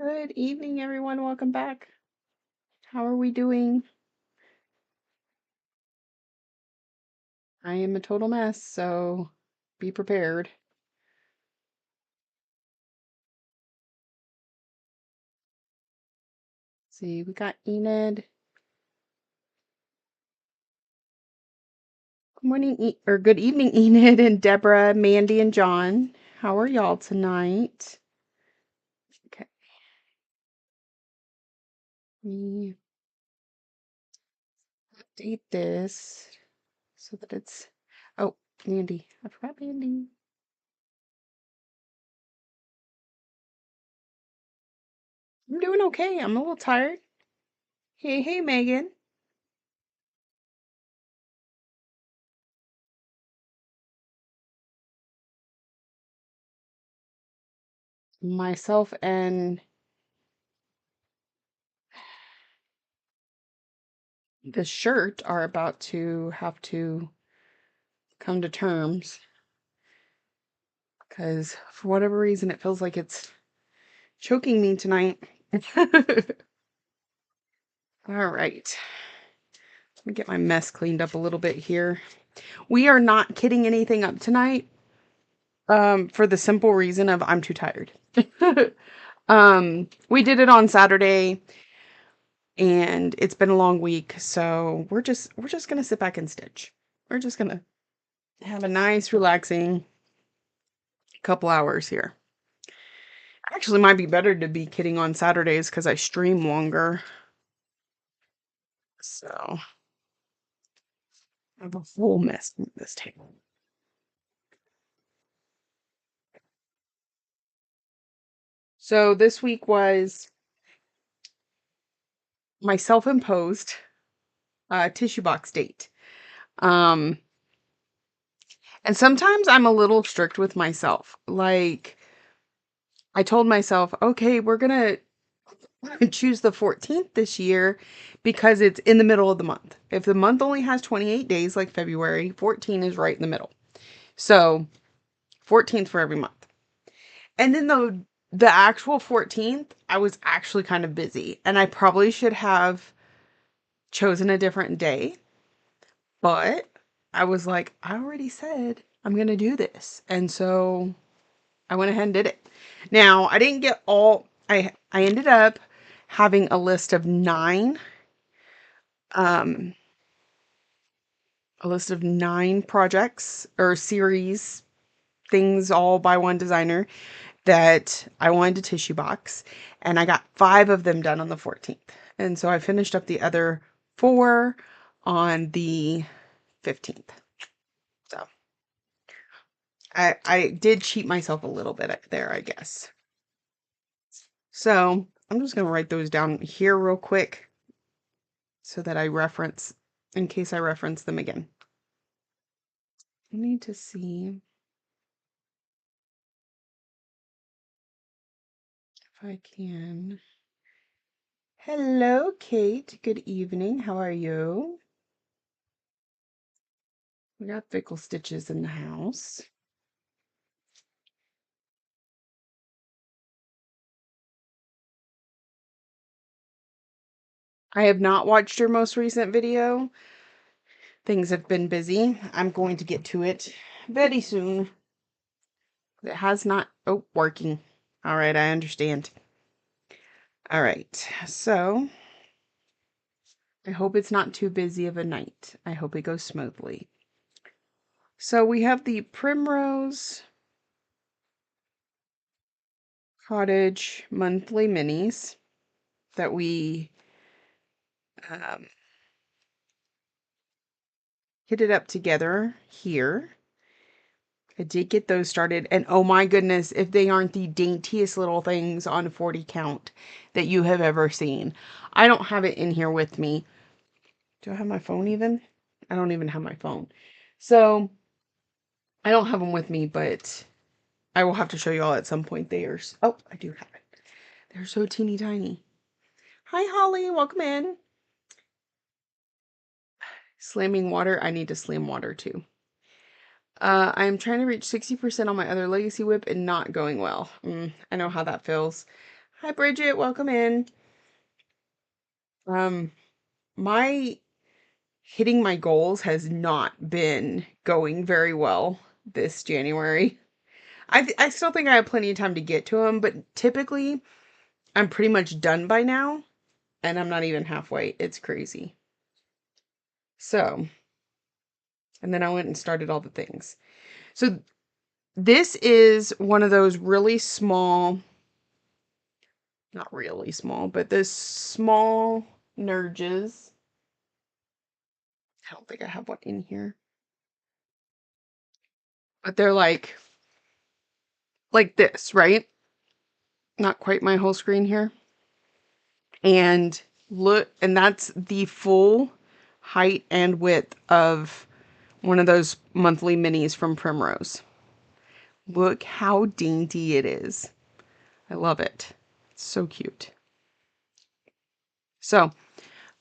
Good evening, everyone. Welcome back. How are we doing? I am a total mess, so be prepared. See, we got Enid. Good morning, or good evening, Enid and Deborah, Mandy and John. How are y'all tonight? Okay. Let me update this so that it's. Oh, Mandy. I forgot Mandy. I'm doing okay. I'm a little tired. Hey, Megan. Myself and the shirt are about to have to come to terms because for whatever reason it feels like it's choking me tonight. All right. Let me get my mess cleaned up a little bit here. We are not kidding anything up tonight. For the simple reason of I'm too tired. We did it on Saturday and it's been a long week, so we're just gonna sit back and stitch. We're just gonna have a nice relaxing couple hours here. Actually might be better to be kidding on Saturdays because I stream longer. So I have a full mess with this table. So this week was my self-imposed tissue box date. Um, and sometimes I'm a little strict with myself. Like I told myself, okay, we're gonna choose the 14th this year because it's in the middle of the month. If the month only has 28 days, like February, 14 is right in the middle. So 14th for every month. And then the actual 14th, I was actually kind of busy, and I probably should have chosen a different day, but I was like, I already said I'm going to do this. And so I went ahead and did it. Now, I didn't get all I ended up having um a list of 9 projects or series things all by one designer that I wanted to tissue box, and I got 5 of them done on the 14th. And so I finished up the other 4 on the 15th. So I did cheat myself a little bit there, I guess. So I'm just gonna write those down here real quick so that I reference in case I reference them again. I need to see if I can. Hello, Kate. Good evening. How are you? We got Fickle Stitches in the house. I have not watched your most recent video. Things have been busy. I'm going to get to it very soon. It has not. Oh, working. All right, I understand. All right, so I hope it's not too busy of a night. I hope it goes smoothly. So we have the Primrose Cottage monthly minis that we um, hit it up together here. I did get those started, and oh my goodness, if they aren't the daintiest little things on 40 count that you have ever seen. I don't have it in here with me. Do I have my phone even? I don't even have my phone. So I don't have them with me, but I will have to show you all at some point. There's, oh, I do have it. They're so teeny tiny. Hi, Holly. Welcome in. Slamming water. I need to slam water too. I'm trying to reach 60% on my other legacy whip and not going well. I know how that feels. Hi, Bridget. Welcome in. Um, my hitting my goals has not been going very well this January. I still think I have plenty of time to get to them, but typically I'm pretty much done by now, and I'm not even halfway. It's crazy. So, and then I went and started all the things. So this is one of those really small, not really small, but this small nurges. I don't think I have one in here, but they're like this, right? Not quite my whole screen here. And look, and that's the full height and width of one of those monthly minis from Primrose. Look how dainty it is. I love it. It's so cute. So,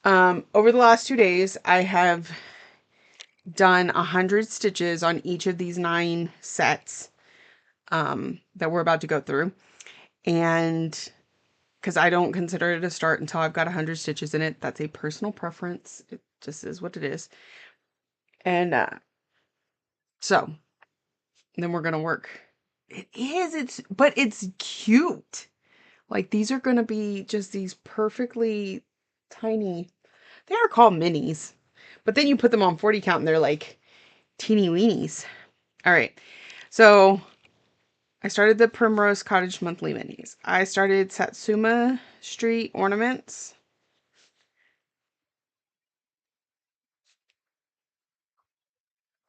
over the last 2 days, I have done 100 stitches on each of these 9 sets that we're about to go through. And because I don't consider it a start until I've got 100 stitches in it. That's a personal preference. It just is what it is. And so then we're gonna work. But it's cute. Like these are gonna be just these perfectly tiny. They are called minis, but then you put them on 40 count and they're like teeny weenies. All right, so I started the Primrose Cottage monthly minis. I started Satsuma Street ornaments.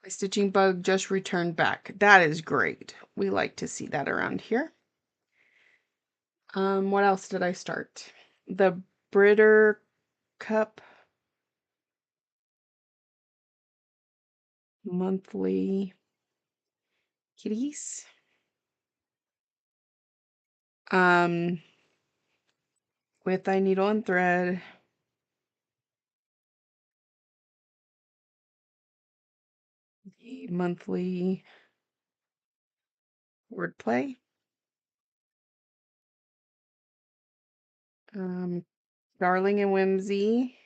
My stitching bug just returned back. That is great. We like to see that around here. What else did I start? The Britter Cup monthly kitties. Um, with thy needle and thread. The monthly wordplay. Um, Darling and Whimsy.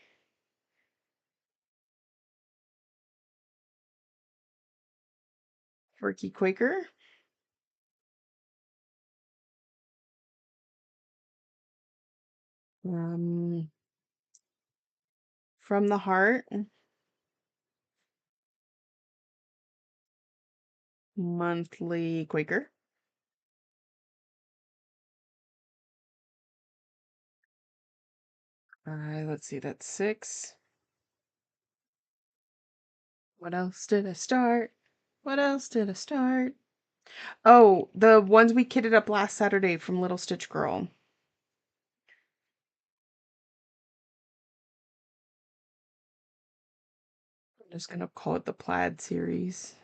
Forky Quaker. Um, from the Heart. Monthly Quaker. Let's see, that's 6. What else did I start? What else did I start? Oh, the ones we kitted up last Saturday from Little Stitch Girl. I'm just gonna call it the Plaid series.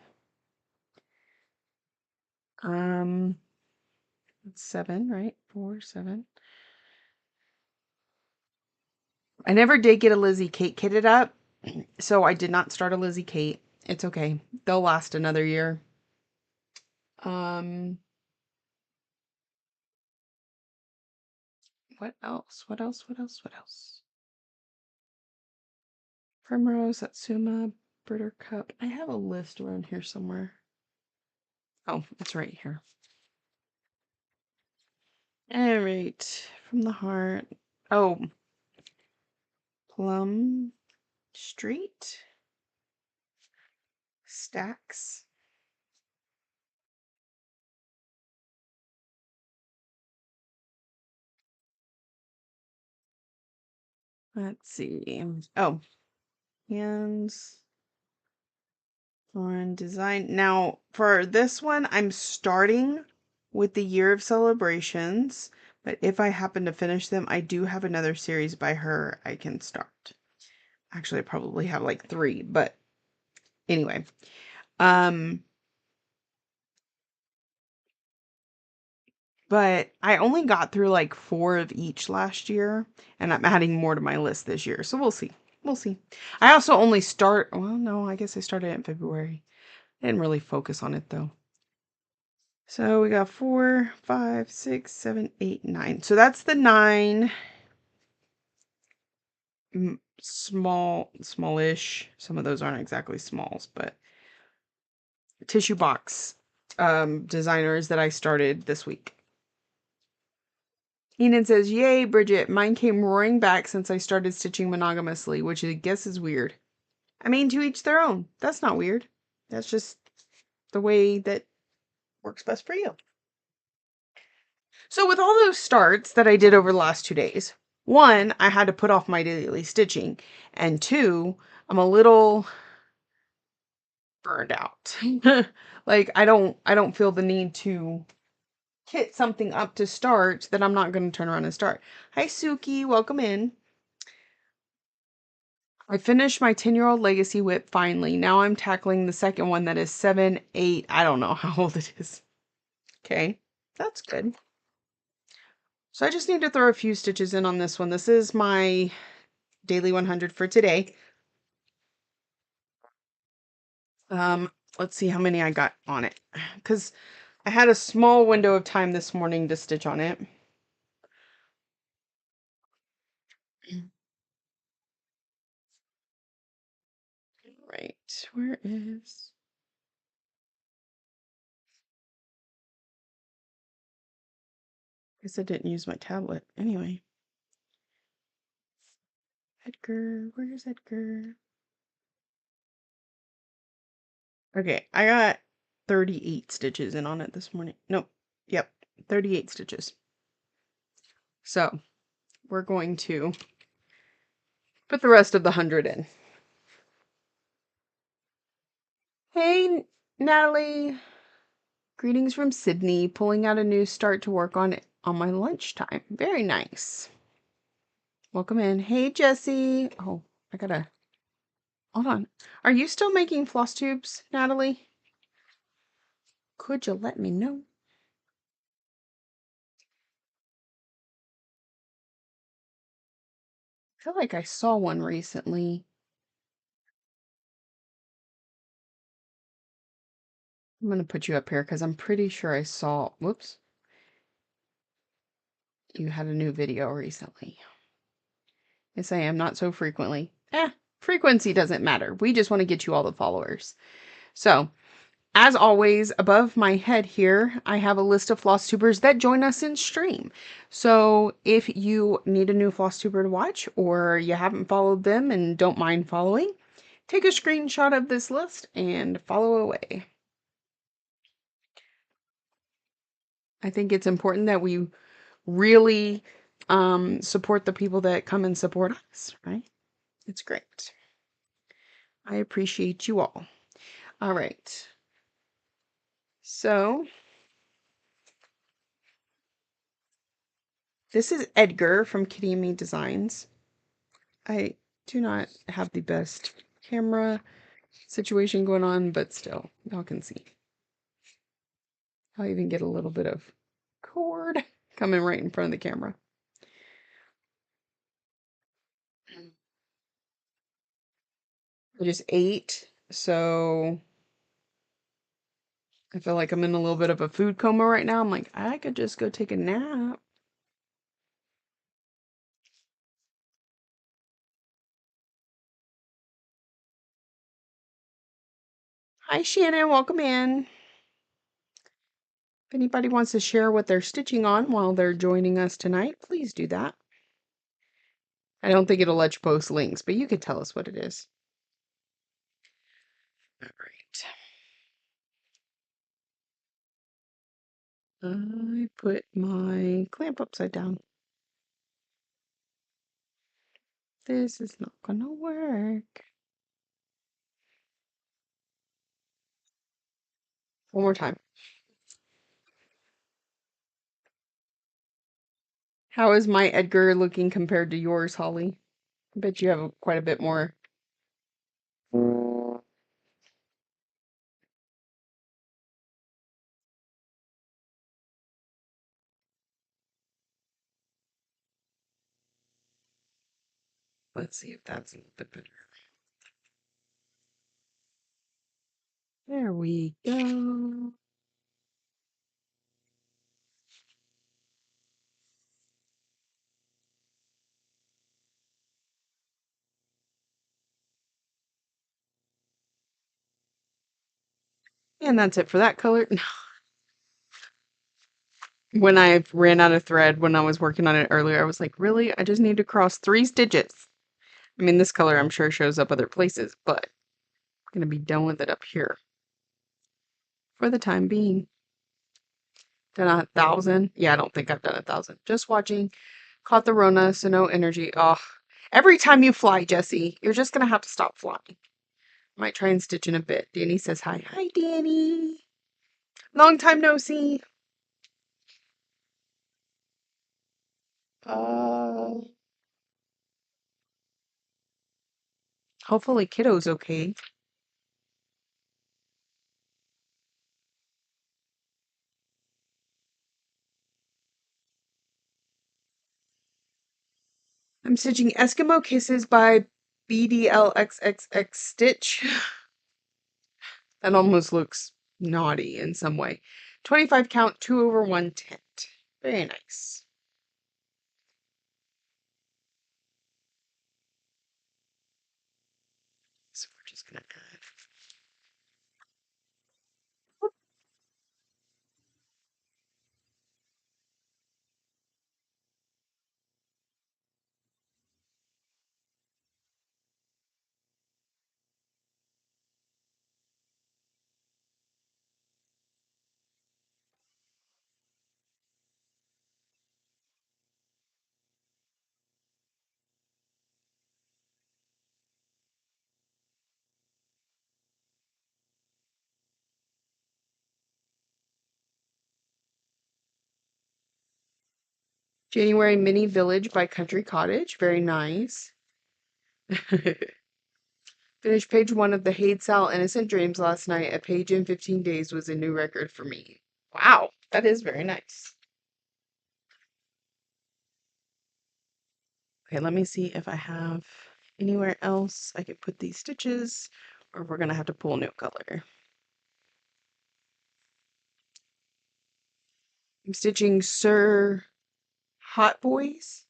It's 7, right? 4, 7. I never did get a Lizzie Kate kitted up, so I did not start a Lizzie Kate. It's okay. They'll last another year. Um, what else? What else? What else? What else? Primrose, Satsuma, Buttercup. I have a list around here somewhere. Oh, it's right here. All right, from the heart. Oh, Plum Street. Stacks. Let's see. Oh, hands on design. Now, for this one, I'm starting with the Year of Celebrations, but if I happen to finish them, I do have another series by her I can start. Actually, I probably have like 3, but anyway. But I only got through like 4 of each last year, and I'm adding more to my list this year. So we'll see. We'll see. I also only well, no, I guess I started in February. I didn't really focus on it though. So we got 4, 5, 6, 7, 8, 9. So that's the 9 smallish. Some of those aren't exactly smalls, but tissue box designers that I started this week. Enan says, "Yay, Bridget. Mine came roaring back since I started stitching monogamously, which I guess is weird. I mean, to each their own. That's not weird. That's just the way that works best for you." So with all those starts that I did over the last 2 days, one, I had to put off my daily stitching, and two, I'm a little burned out. Like I don't feel the need to kit something up to start that I'm not going to turn around and start. Hi Suki, welcome in. I finished my 10-year-old legacy whip finally. Now I'm tackling the second one that is 7, 8. I don't know how old it is. Okay, that's good. So I just need to throw a few stitches in on this one. This is my daily 100 for today. Let's see how many I got on it, because I had a small window of time this morning to stitch on it. Right, where is... Guess I didn't use my tablet. Anyway. Edgar, where's Edgar? Okay, I got 38 stitches in on it this morning. Nope. Yep, 38 stitches. So, we're going to put the rest of the 100 in. Hey, Natalie. Greetings from Sydney. Pulling out a new start to work on it on my lunchtime. Very nice. Welcome in. Hey, Jessie. Oh, I gotta... Hold on. Are you still making floss tubes, Natalie? Could you let me know? I feel like I saw one recently. I'm going to put you up here because I'm pretty sure I saw... Whoops. You had a new video recently. Yes, I am. Not so frequently. Frequency doesn't matter. We just want to get you all the followers. So, as always, above my head here, I have a list of floss tubers that join us in stream. So if you need a new floss tuber to watch, or you haven't followed them and don't mind following, take a screenshot of this list and follow away. I think it's important that we really support the people that come and support us, right? It's great. I appreciate you all. All right. So this is Edgar from Kitty and Me Designs. I do not have the best camera situation going on, but still, y'all can see. I'll even get a little bit of cord coming right in front of the camera. I just ate, so I feel like I'm in a little bit of a food coma right now. I'm like, I could just go take a nap. Hi, Shannon. Welcome in. If anybody wants to share what they're stitching on while they're joining us tonight, please do that. I don't think it'll let you post links, but you could tell us what it is. All right. I put my clamp upside down. This is not gonna work. One more time. How is my Edgar looking compared to yours, Holly? I bet you have quite a bit more. Let's see if that's a little bit better. There we go. And that's it for that color. When I ran out of thread when I was working on it earlier, I was like, really? I just need to cross 3 stitches. I mean, this color I'm sure shows up other places, but I'm going to be done with it up here for the time being. Done 1,000? Yeah, I don't think I've done 1,000. Just watching. Caught the Rona, so no energy. Oh, every time you fly, Jesse, you're just going to have to stop flying. Might try and stitch in a bit. Danny says hi. Hi, Danny. Long time no see. Uh, Hopefully kiddo's okay. I'm stitching Eskimo Kisses by BDLXXX Stitch. That almost looks naughty in some way. 25 count, 2 over 1 tent. Very nice. So we're just gonna add. January Mini Village by Country Cottage. Very nice. Finished page 1 of the Hade Sal Innocent Dreams last night. A page in 15 days was a new record for me. Wow, that is very nice. Okay, let me see if I have anywhere else I could put these stitches, or we're gonna have to pull new color. I'm stitching Sir Hot Boys.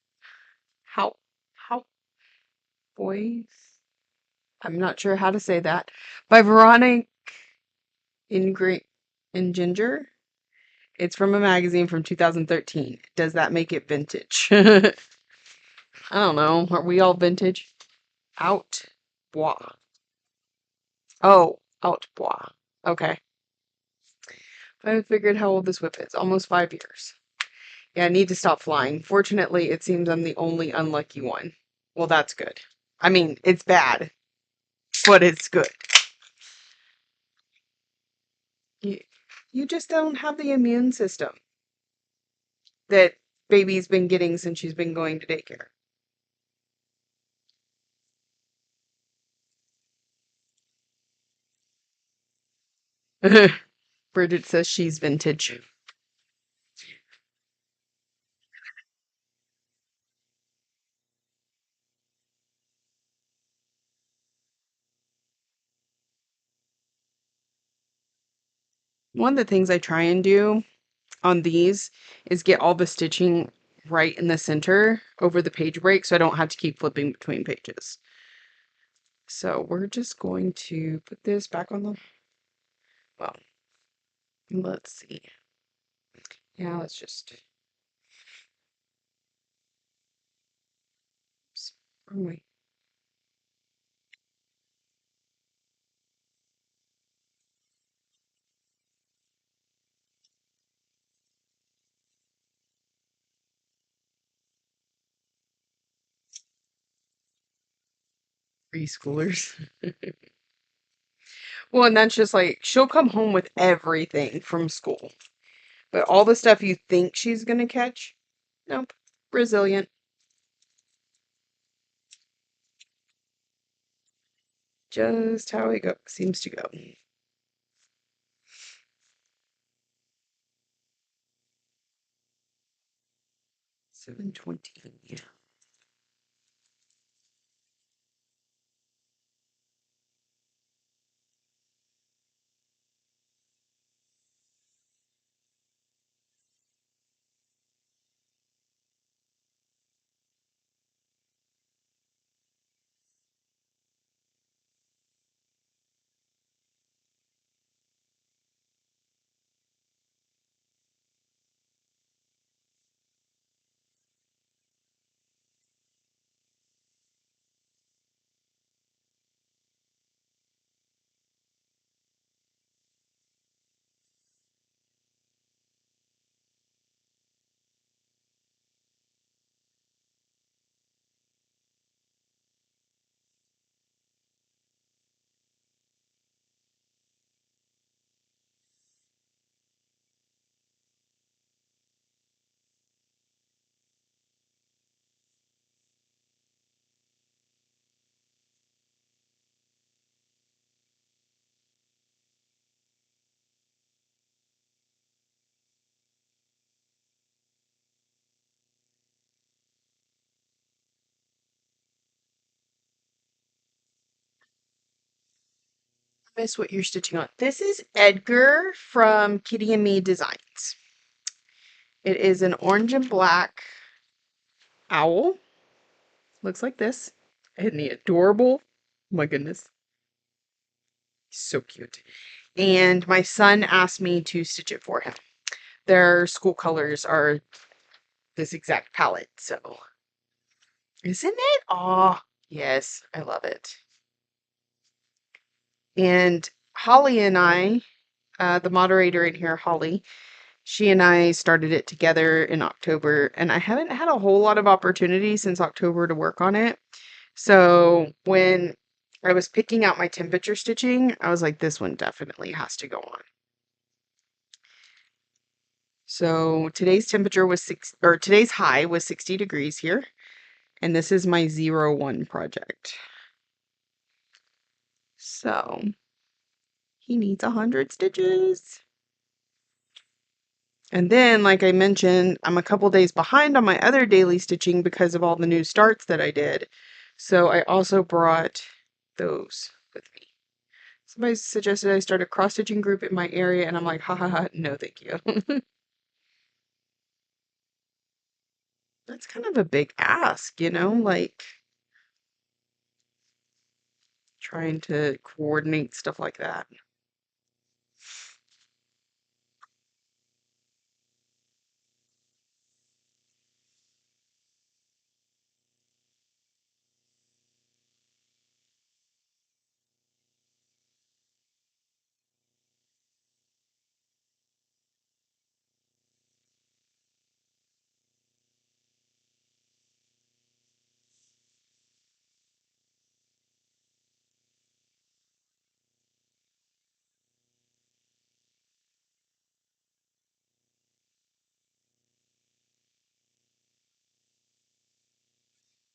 How Boys? I'm not sure how to say that. By Veronique in Ginger. It's from a magazine from 2013. Does that make it vintage? I don't know. Are we all vintage? Out bois. Oh, out bois. Okay. I figured how old this whip is. Almost 5 years. Yeah, I need to stop flying. Fortunately, it seems I'm the only unlucky one. Well, that's good. I mean, it's bad, but it's good. You just don't have the immune system that baby's been getting since she's been going to daycare. Bridget says she's vintage. One of the things I try and do on these is get all the stitching right in the center over the page break so I don't have to keep flipping between pages. So we're just going to put this back on the, well, let's see. Yeah, let's just, oops, wrong way. Preschoolers. Well, and that's just like, she'll come home with everything from school. But all the stuff you think she's going to catch, nope. Resilient. Just how it seems to go. 7:20. miss what you're stitching on. This is Edgar from Kitty and Me Designs. It is an orange and black owl. Looks like this. Isn't he adorable? Oh my goodness. So cute. And my son asked me to stitch it for him. Their school colors are this exact palette, so. Isn't it? Oh, yes, I love it. And Holly and I, the moderator in here, Holly, she and I started it together in October, and I haven't had a whole lot of opportunity since October to work on it. So when I was picking out my temperature stitching, I was like, this one definitely has to go on. So today's temperature was today's high was 60 degrees here, and this is my 01 project. So he needs 100 stitches. And then, like I mentioned, I'm a couple days behind on my other daily stitching because of all the new starts that I did. So I also brought those with me. Somebody suggested I start a cross-stitching group in my area, and I'm like, ha ha ha, no thank you. That's kind of a big ask, you know, like trying to coordinate stuff like that.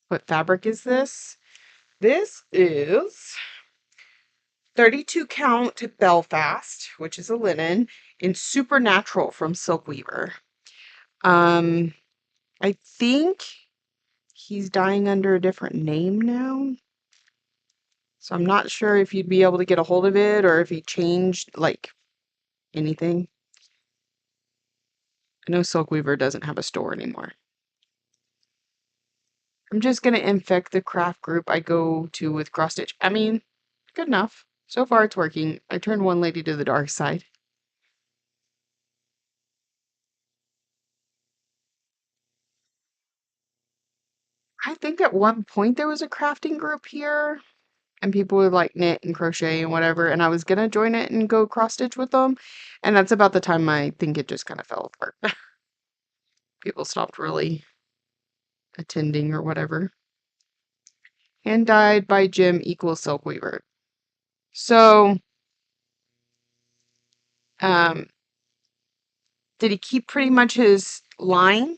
What fabric is this? This is 32 count Belfast, which is a linen, and Supernatural from Silk Weaver. I think he's dying under a different name now. So I'm not sure if you'd be able to get a hold of it or if he changed, like, anything. I know Silk Weaver doesn't have a store anymore. I'm just going to infect the craft group I go to with cross stitch. I mean, good enough. So far it's working. I turned one lady to the dark side. I think at one point there was a crafting group here and people would like knit and crochet and whatever, and I was gonna join it and go cross stitch with them, and that's about the time I think it just kind of fell apart. People stopped really attending or whatever. Hand dyed by Jim equals Silk Weaver. So, um, did he keep pretty much his line,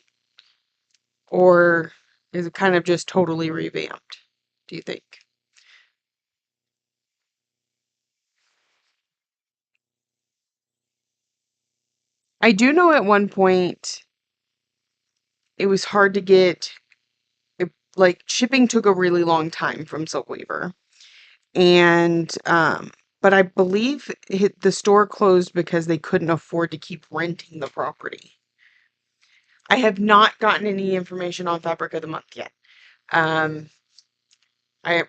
or is it kind of just totally revamped, do you think? I do know at one point it was hard to get, like, shipping took a really long time from Silk Weaver. And, but I believe the store closed because they couldn't afford to keep renting the property. I have not gotten any information on Fabric of the Month yet. Um, I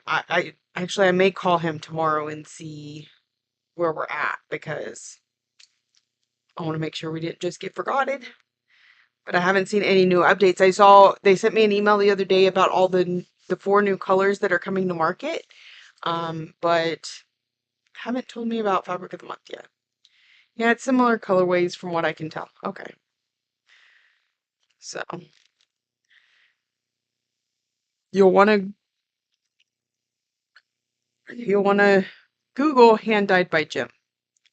actually I may call him tomorrow and see where we're at because I want to make sure we didn't just get forgotten. But I haven't seen any new updates. I saw they sent me an email the other day about all the 4 new colors that are coming to market. But haven't told me about Fabric of the Month yet. Yeah, it's similar colorways from what I can tell. Okay. So you'll want to Google hand dyed by Jim.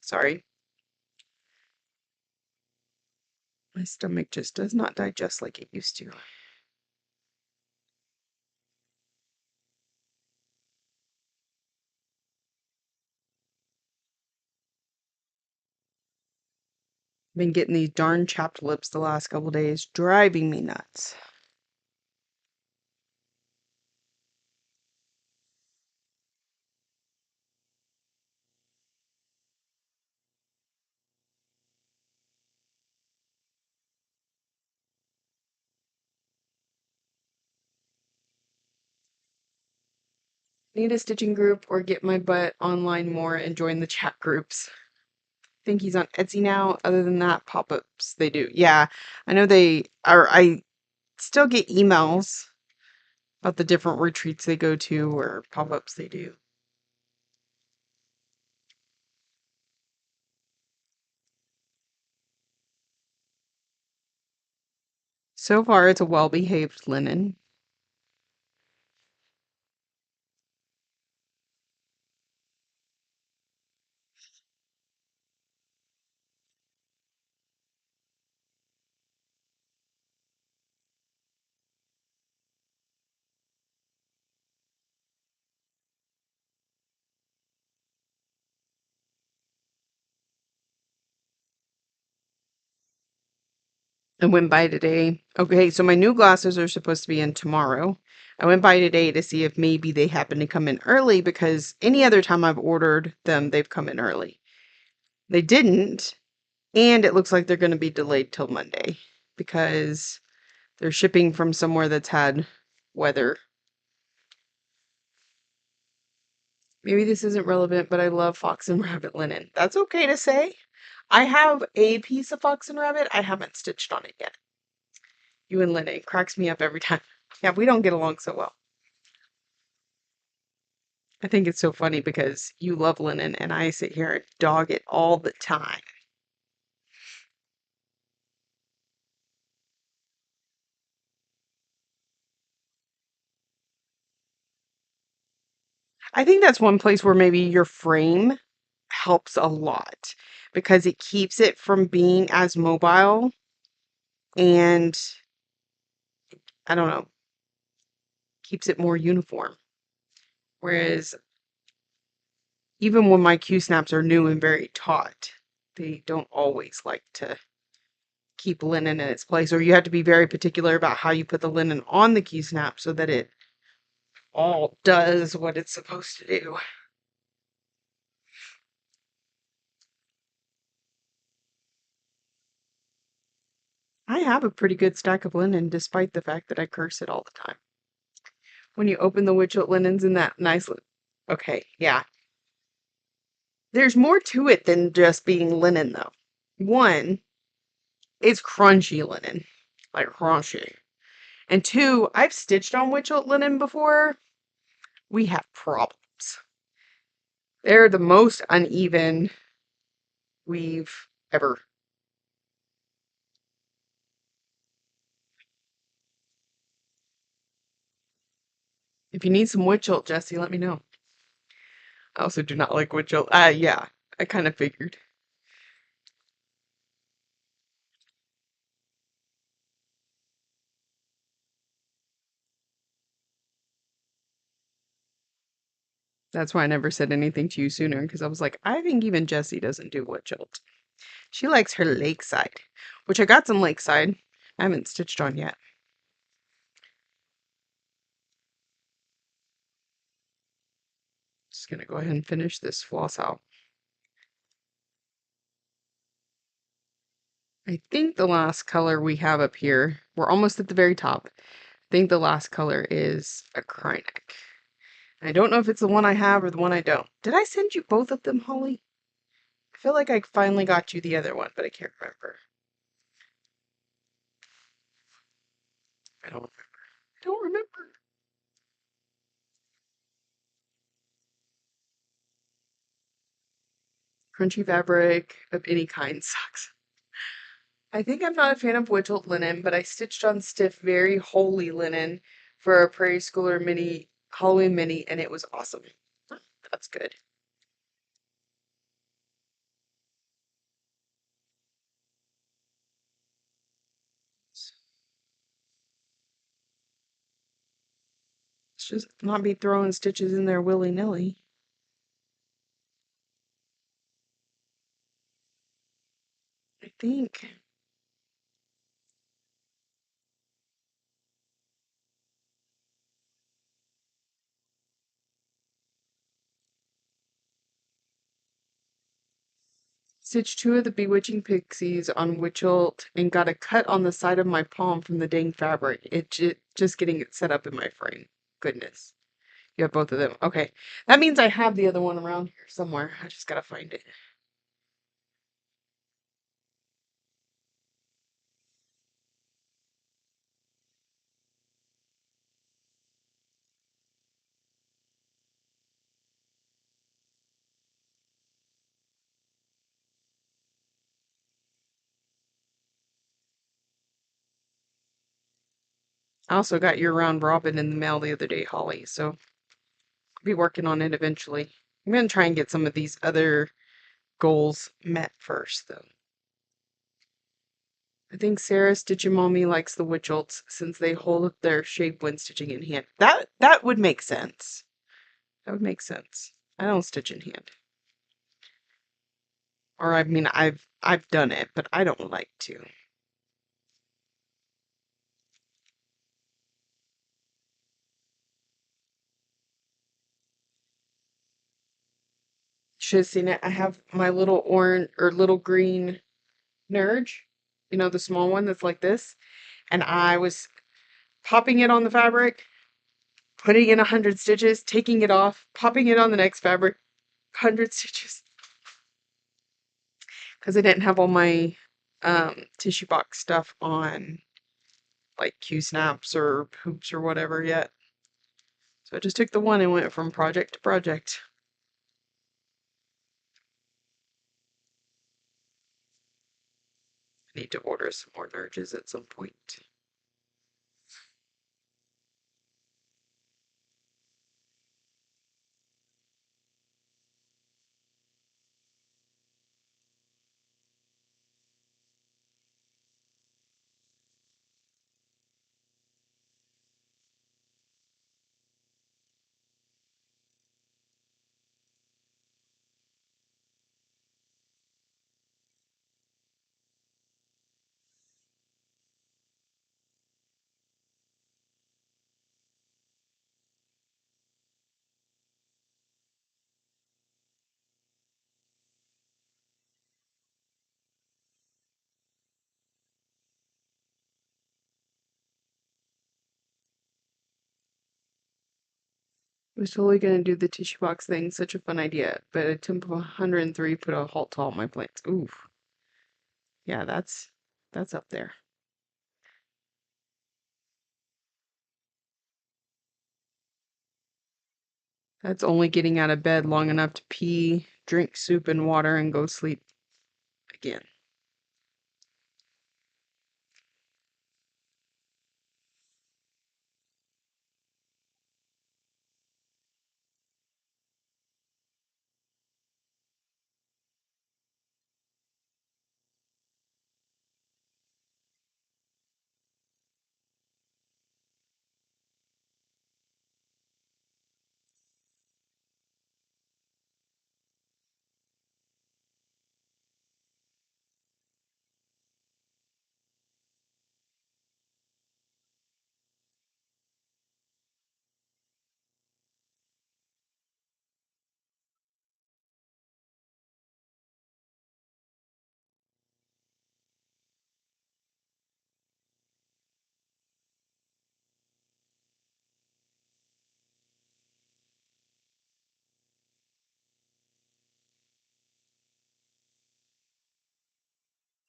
Sorry. My stomach just does not digest like it used to. Been getting these darn chapped lips the last couple days, driving me nuts. Need a stitching group or get my butt online more and join the chat groups. Think he's on Etsy now. Other than that, pop-ups they do. Yeah, I know they are. I still get emails about the different retreats they go to or pop-ups they do. So far, it's a well-behaved linen. I went by today. Okay, so my new glasses are supposed to be in tomorrow. I went by today to see if maybe they happen to come in early because any other time I've ordered them, they've come in early. They didn't, and it looks like they're going to be delayed till Monday because they're shipping from somewhere that's had weather. Maybe this isn't relevant, but I love fox and rabbit linen. That's okay to say. I have a piece of fox and rabbit. I haven't stitched on it yet. You and linen cracks me up every time. Yeah, we don't get along so well. I think it's so funny because you love linen and I sit here and dog it all the time. I think that's one place where maybe your frame helps a lot because it keeps it from being as mobile and I don't know, keeps it more uniform. Whereas even when my Q snaps are new and very taut, they don't always like to keep linen in its place, or you have to be very particular about how you put the linen on the Q snap so that it all does what it's supposed to do. I have a pretty good stack of linen despite the fact that I curse it all the time. When you open the Witchelt linens in that nice okay, yeah. There's more to it than just being linen though. One, it's crunchy linen. Like crunchy. And two, I've stitched on Witchelt linen before. We have problems. They're the most uneven we've ever. If you need some Witchelt, Jesse, let me know. I also do not like Witchelt. Yeah, I kind of figured. That's why I never said anything to you sooner, because I was like, I think even Jessie doesn't do Witchelt. She likes her Lakeside, which I got some Lakeside. I haven't stitched on yet. Just gonna go ahead and finish this floss out. I think the last color we have up here, we're almost at the very top. I think the last color is a Krynic. I don't know if it's the one I have or the one I don't. Did I send you both of them, Holly? I feel like I finally got you the other one, but I can't remember. I don't remember. I don't remember. Crunchy fabric of any kind sucks. I think I'm not a fan of Witchelt linen, but I stitched on stiff, very holy linen for a Prairie Schooler mini Halloween mini, and it was awesome. That's good. Let's just not be throwing stitches in there willy-nilly. I think. Stitched two of the Bewitching Pixies on Witchelt and got a cut on the side of my palm from the dang fabric. It just getting it set up in my frame. Goodness. You have both of them. Okay. That means I have the other one around here somewhere. I just gotta find it. I also got your round robin in the mail the other day, Holly, so I'll be working on it eventually. I'm gonna try and get some of these other goals met first, though. I think Sarah Stitchin' Mommy likes the Witcholts since they hold their shape when stitching in hand. That would make sense. That would make sense. I don't stitch in hand. Or I mean I've done it, but I don't like to. Should have seen it. I have my little orange or little green Nurge, you know, the small one that's like this, and I was popping it on the fabric, putting in 100 stitches, taking it off, popping it on the next fabric, 100 stitches, because I didn't have all my tissue box stuff on, like Q-snaps or hoops or whatever yet. So I just took the one and went from project to project. I need to order some more Nurges at some point. I was totally gonna do the tissue box thing, such a fun idea, but a temp of 103 put a halt to all my plans. Oof. Yeah, that's up there. That's only getting out of bed long enough to pee, drink soup and water, and go sleep again.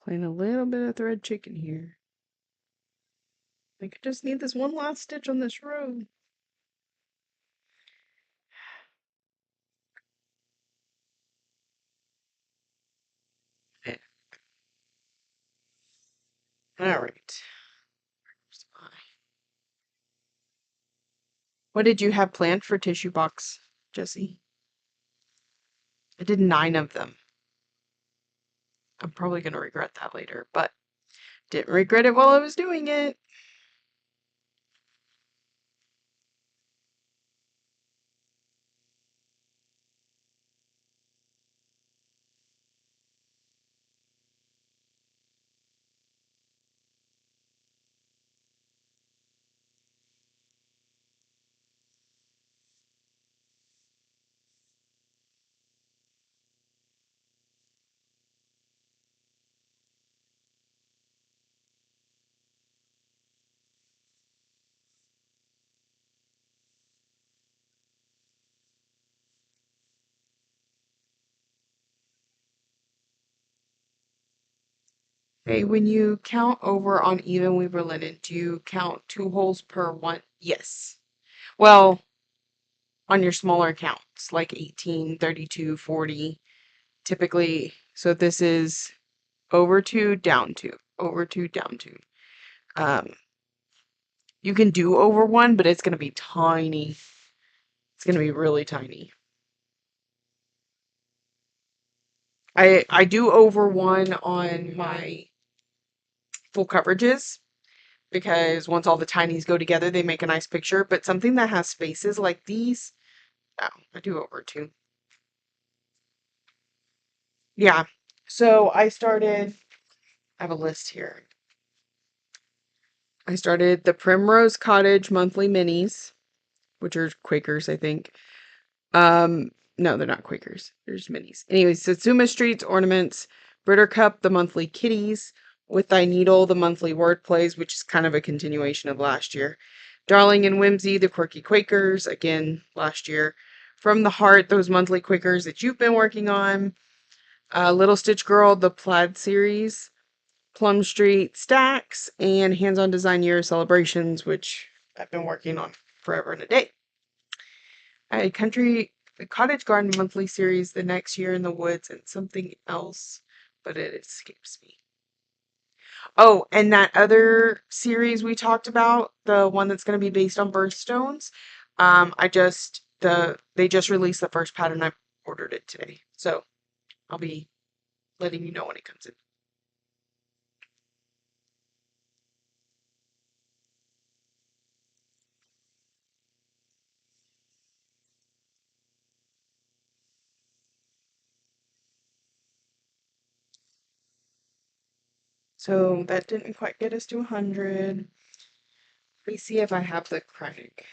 Playing a little bit of thread chicken here. I could just need this one last stitch on this row. Yeah. All right. What did you have planned for tissue box, Jesse? I did 9 of them. I'm probably gonna regret that later, but didn't regret it while I was doing it. Hey, when you count over on even weaver linen, do you count 2 holes per one? Yes. Well, on your smaller counts, like 18, 32, 40, typically. So this is over two, down two, over two, down two. Um, you can do over one, but it's going to be tiny. It's going to be really tiny. I do over one on my full coverages because once all the tinies go together, they make a nice picture. But something that has spaces like these, oh, I do over two. Yeah. So I have a list here. I started the Primrose Cottage monthly minis, which are Quakers, I think. No, they're not Quakers. They're just minis. Anyways, Satsuma Streets ornaments, Buttercup, the monthly kitties, With Thy Needle, the monthly word plays, which is kind of a continuation of last year. Darling and Whimsy, the quirky Quakers, again last year. From the Heart, those monthly Quakers that you've been working on. Little Stitch Girl, the plaid series. Plum Street Stacks, and Hands On Design Year Celebrations, which I've been working on forever and a day. A Cottage Garden monthly series the next year in the woods and something else, but it escapes me. Oh, and that other series we talked about, the one that's going to be based on birthstones, they just released the first pattern. I ordered it today, so I'll be letting you know when it comes in. So that didn't quite get us to 100. Let me see if I have the chronic.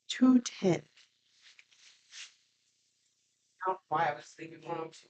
210. I don't know why I was thinking 102.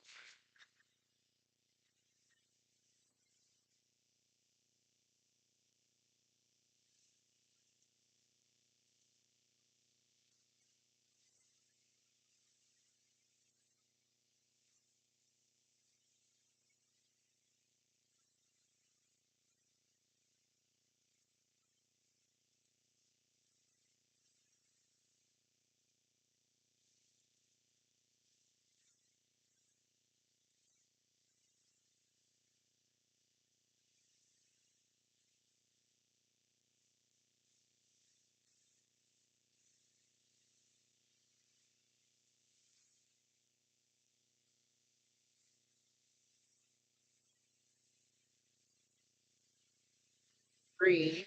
Three.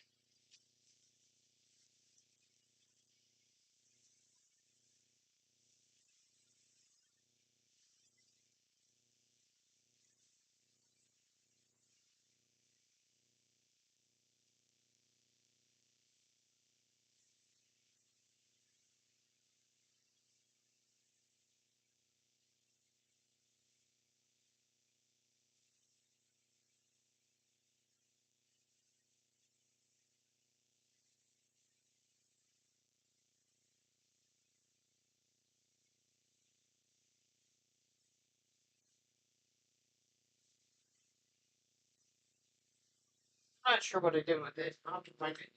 I'm not sure what I did with it. I'll have to find it.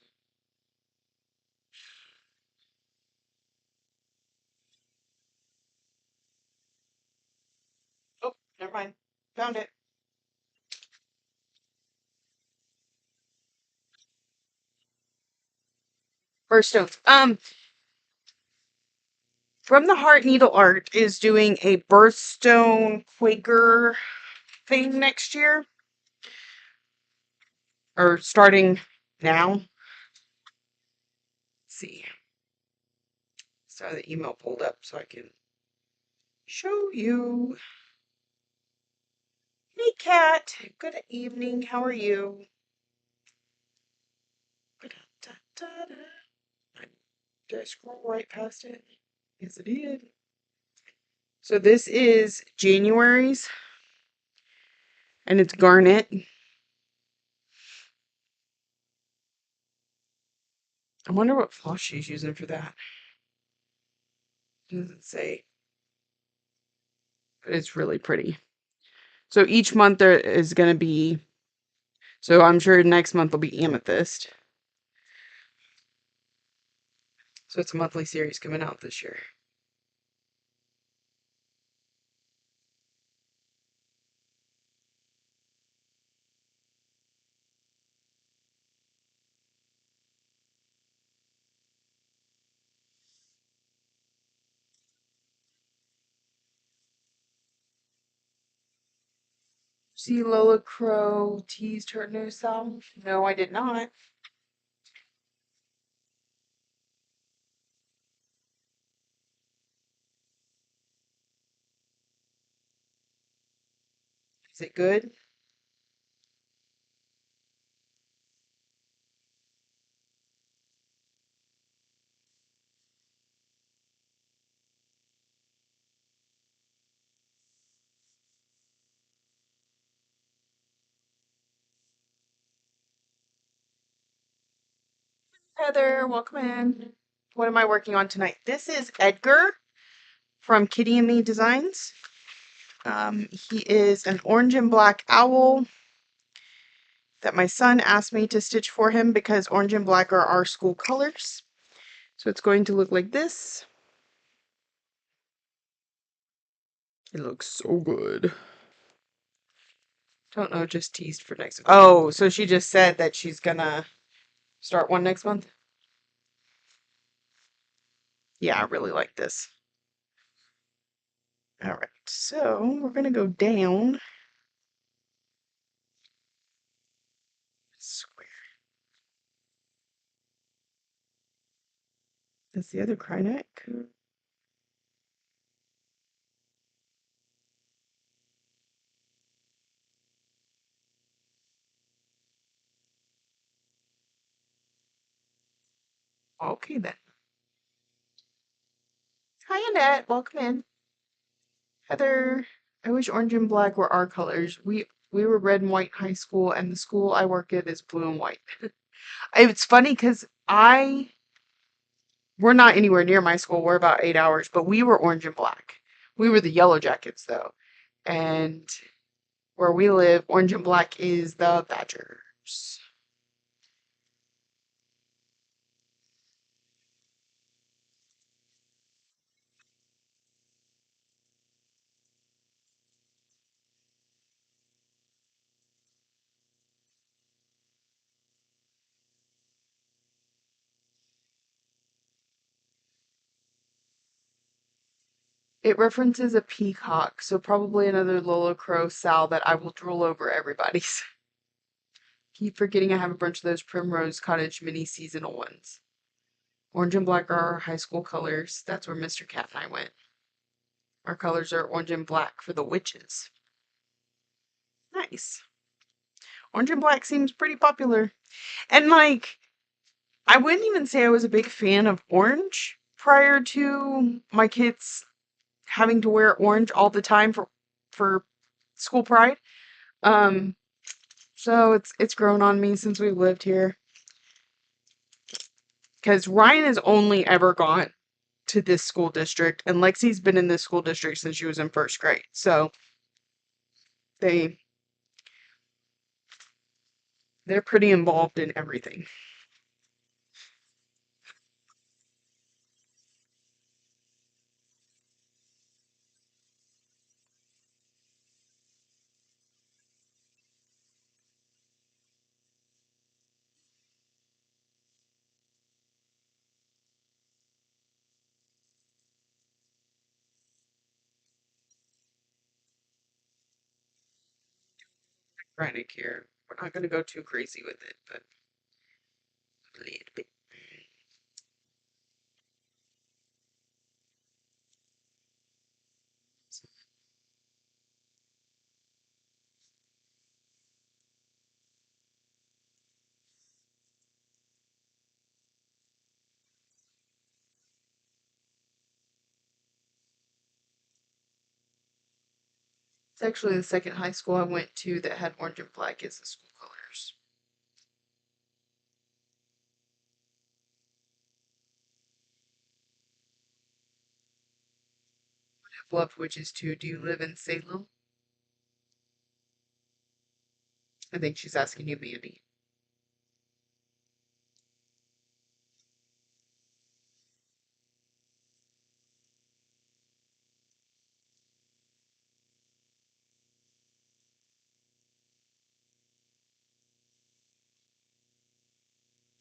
Oh, never mind. Found it. Birthstones. From the Heart Needle Art is doing a birthstone Quaker thing next year, or starting now. Let's see. So the email pulled up so I can show you. Hey, Kat. Good evening. How are you? Did I scroll right past it? Yes, I did. So this is January's, and it's garnet. I wonder what floss she's using for that. Doesn't say, but it's really pretty. So each month there is going to be, so I'm sure next month will be amethyst. So it's a monthly series coming out this year. See, Lola Crow teased her new song? No, I did not. Is it good? Heather, welcome in. What am I working on tonight? This is Edgar from Kitty and Me Designs. He is an orange and black owl that my son asked me to stitch for him because orange and black are our school colors. So it's going to look like this. It looks so good. Don't know, just teased for next. Oh, so she just said that she's gonna start one next month? Yeah, I really like this. All right, so we're gonna go down. Square. That's the other cry neck. Okay then. Hi Annette, welcome in. Heather, I wish orange and black were our colors. We were red and white in high school, and the school I work at is blue and white. It's funny because we're not anywhere near my school. We're about 8 hours, but we were orange and black. We were the yellow jackets though, and where we live, orange and black is the Badgers. It references a peacock, so probably another Lola Crow Sal that I will drool over everybody's. Keep forgetting I have a bunch of those Primrose Cottage mini seasonal ones. Orange and black are our high school colors. That's where Mr. Cat and I went. Our colors are orange and black for the witches. Nice. Orange and black seems pretty popular. And like, I wouldn't even say I was a big fan of orange prior to my kids having to wear orange all the time for school pride. Um, so it's grown on me since we've lived here. Because Ryan has only ever gone to this school district, and Lexi's been in this school district since she was in first grade. So they they're pretty involved in everything. Frantic here. We're not gonna go too crazy with it, but a little bit. It's actually the second high school I went to that had orange and black as the school colors. I've loved witches too. Do you live in Salem? I think she's asking you, Mandy.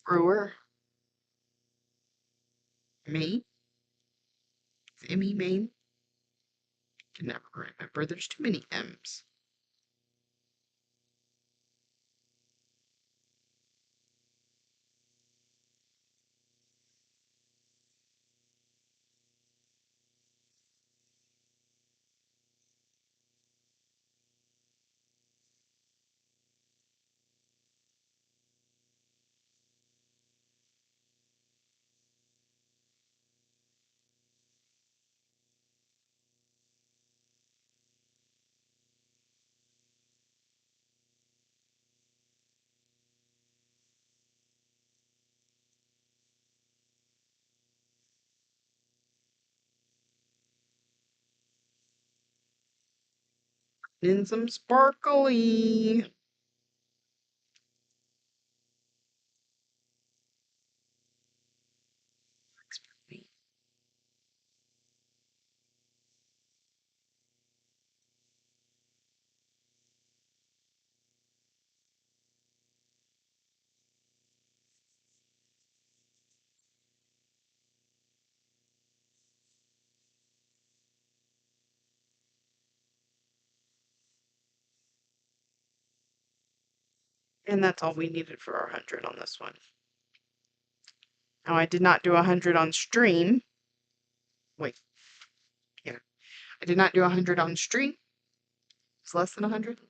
Brewer? Me? Emmy Maine? Can never remember. There's too many M's. In some sparkly. And that's all we needed for our 100 on this one. Now, I did not do 100 on stream. Wait. Yeah. I did not do 100 on stream. It's less than 100.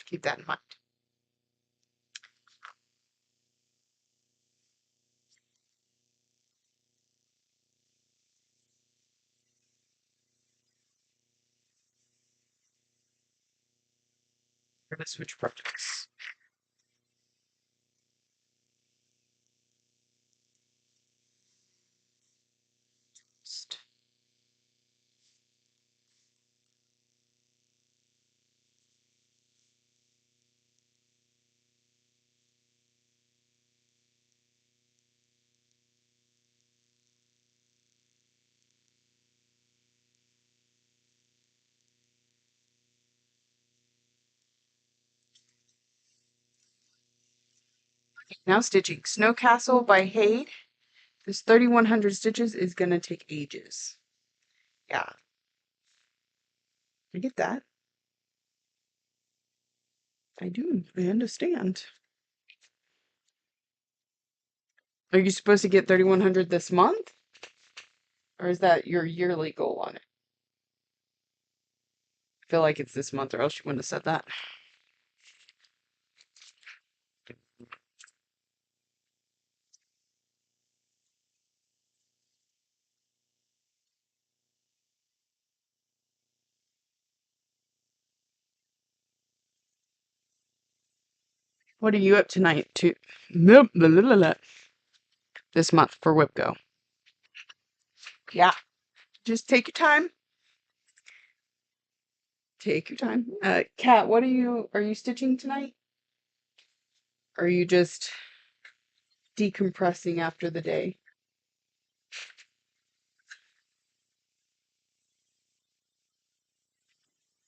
Keep that in mind. We're going to switch projects. Now stitching Snow Castle by Hade. This 3,100 stitches is going to take ages. Yeah. I get that. I do. I understand. Are you supposed to get 3,100 this month? Or is that your yearly goal on it? I feel like it's this month or else you wouldn't have said that. What are you up tonight to? This month for WIPGO. Yeah. Just take your time. Take your time. Kat, what are you stitching tonight? Or are you just decompressing after the day?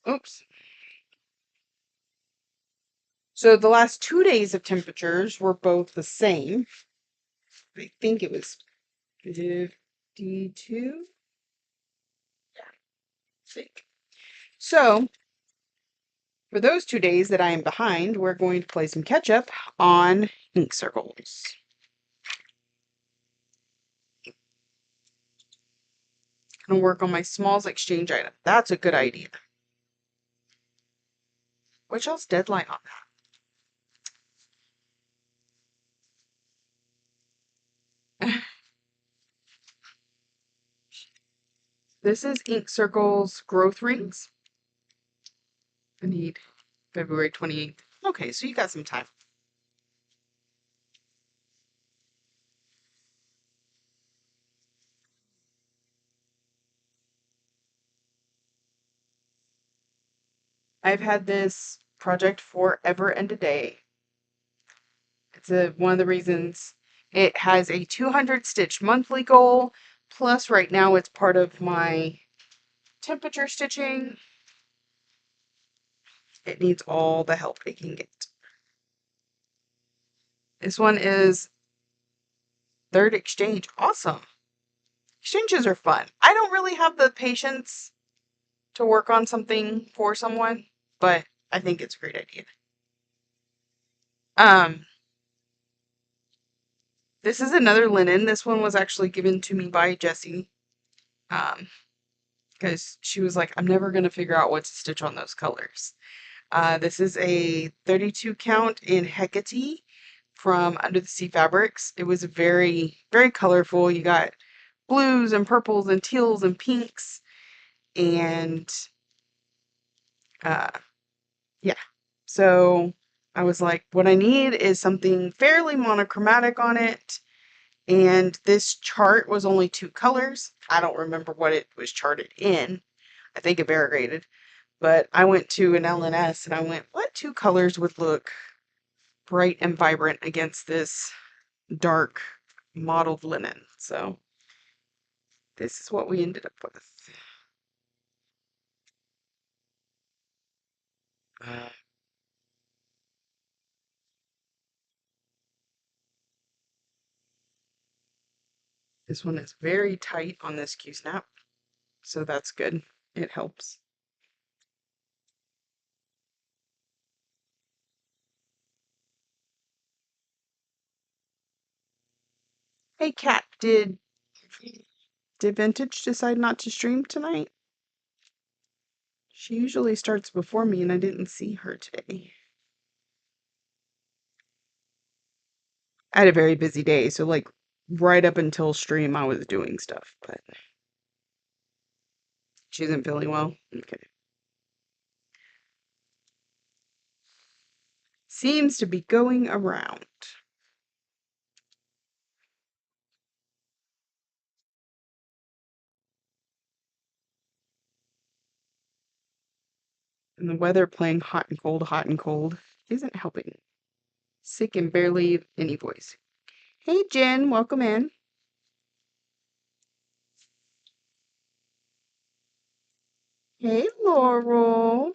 Oops. So the last 2 days of temperatures were both the same. I think it was 52. Yeah, I think. So for those 2 days that I am behind, we're going to play some catch up on ink circles. Gonna work on my smalls exchange item. That's a good idea. Which else deadline on that? This is Ink Circles Growth Rings. I need February 28th. Okay, so you got some time. I've had this project forever and a day. It's one of the reasons it has a 200 stitch monthly goal. Plus, right now it's part of my temperature stitching. It needs all the help it can get. This one is third exchange. Awesome. Exchanges are fun. I don't really have the patience to work on something for someone, but I think it's a great idea. Um, this is another linen. This one was actually given to me by Jessie. Because she was like, I'm never going to figure out what to stitch on those colors. This is a 32 count in Hecate from Under the Sea Fabrics. It was very, very colorful. You got blues and purples and teals and pinks. And yeah. So I was like, what I need is something fairly monochromatic on it. And this chart was only 2 colors. I don't remember what it was charted in. I think it variegated. But I went to an LNS and I went, what 2 colors would look bright and vibrant against this dark mottled linen? So this is what we ended up with. This one is very tight on this Q-snap, so that's good. It helps. Hey, Kat, did Vintage decide not to stream tonight? She usually starts before me, and I didn't see her today. I had a very busy day, so like right up until stream, I was doing stuff, but she isn't feeling well. Okay. Seems to be going around. And the weather playing hot and cold isn't helping. Sick and barely any voice. Hey, Jen, welcome in. Hey, Laurel.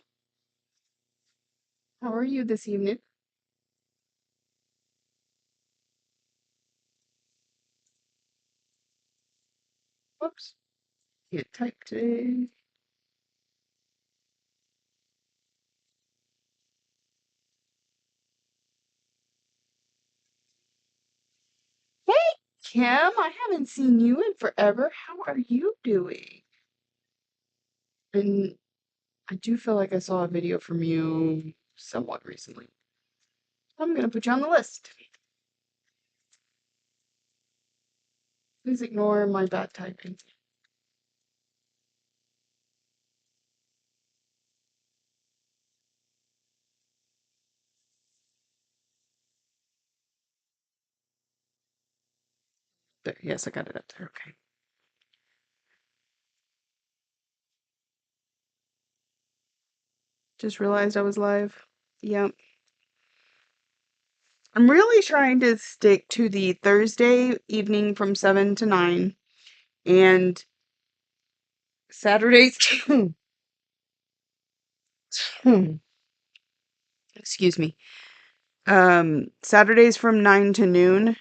How are you this evening? Whoops. Can't type today. Hey, Kim, I haven't seen you in forever. How are you doing? And I do feel like I saw a video from you somewhat recently. I'm gonna put you on the list. Please ignore my bad typing. There, yes, I got it up there. Okay. Just realized I was live. Yep. I'm really trying to stick to the Thursday evening from 7 to 9 and Saturdays. Excuse me. Saturdays from 9 to noon.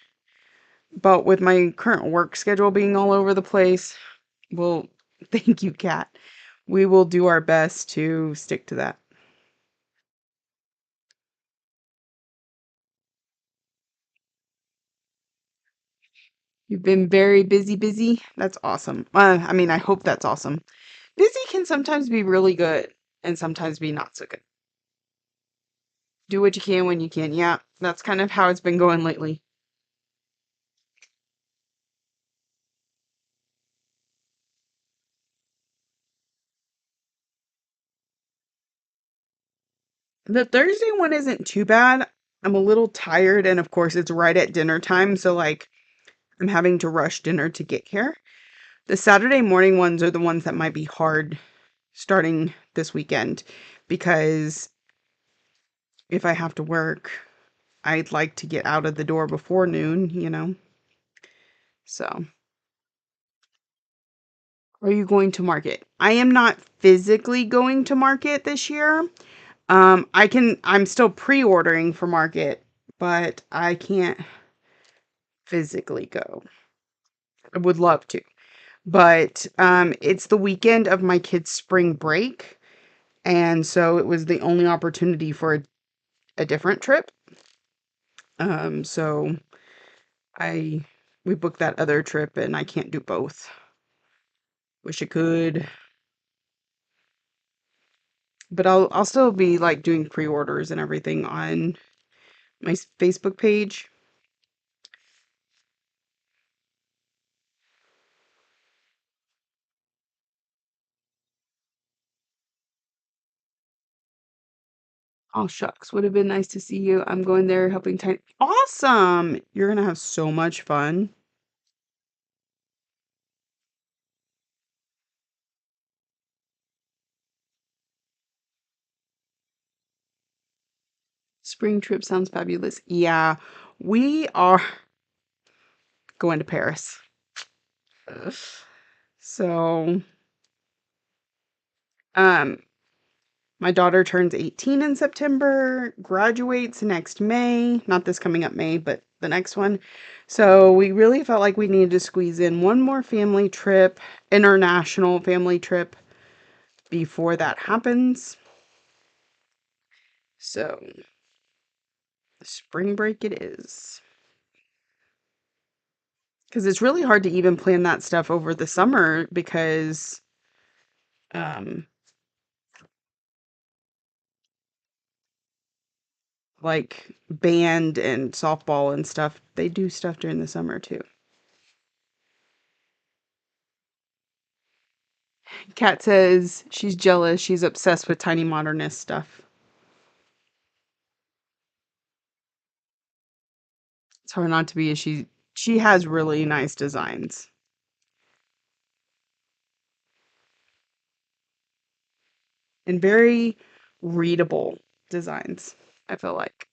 But with my current work schedule being all over the place, well, thank you, Kat. We will do our best to stick to that. You've been very busy. That's awesome. I mean, I hope that's awesome. Busy can sometimes be really good and sometimes be not so good. Do what you can when you can. Yeah, that's kind of how it's been going lately. The Thursday one isn't too bad. I'm a little tired, and of course, it's right at dinner time, so, like, I'm having to rush dinner to get here. The Saturday morning ones are the ones that might be hard starting this weekend because if I have to work, I'd like to get out of the door before noon, you know? So, are you going to market? I am not physically going to market this year. I'm still pre-ordering for market, but I can't physically go. I would love to. But it's the weekend of my kids' spring break, and so it was the only opportunity for a different trip. So I we booked that other trip and I can't do both. Wish I could. But I'll still be like doing pre-orders and everything on my Facebook page. Oh shucks, would have been nice to see you. I'm going there helping tiny. Awesome. You're gonna have so much fun. Spring trip sounds fabulous. Yeah, we are going to Paris. Ugh. So, um, my daughter turns 18 in September, graduates next May, not this coming up May, but the next one. So we really felt like we needed to squeeze in one more family trip, international family trip before that happens. So spring break it is. Because it's really hard to even plan that stuff over the summer because um like band and softball and stuff, they do stuff during the summer too. Kat says she's jealous. She's obsessed with tiny modernist stuff. It's hard not to be. She has really nice designs and very readable designs. I feel like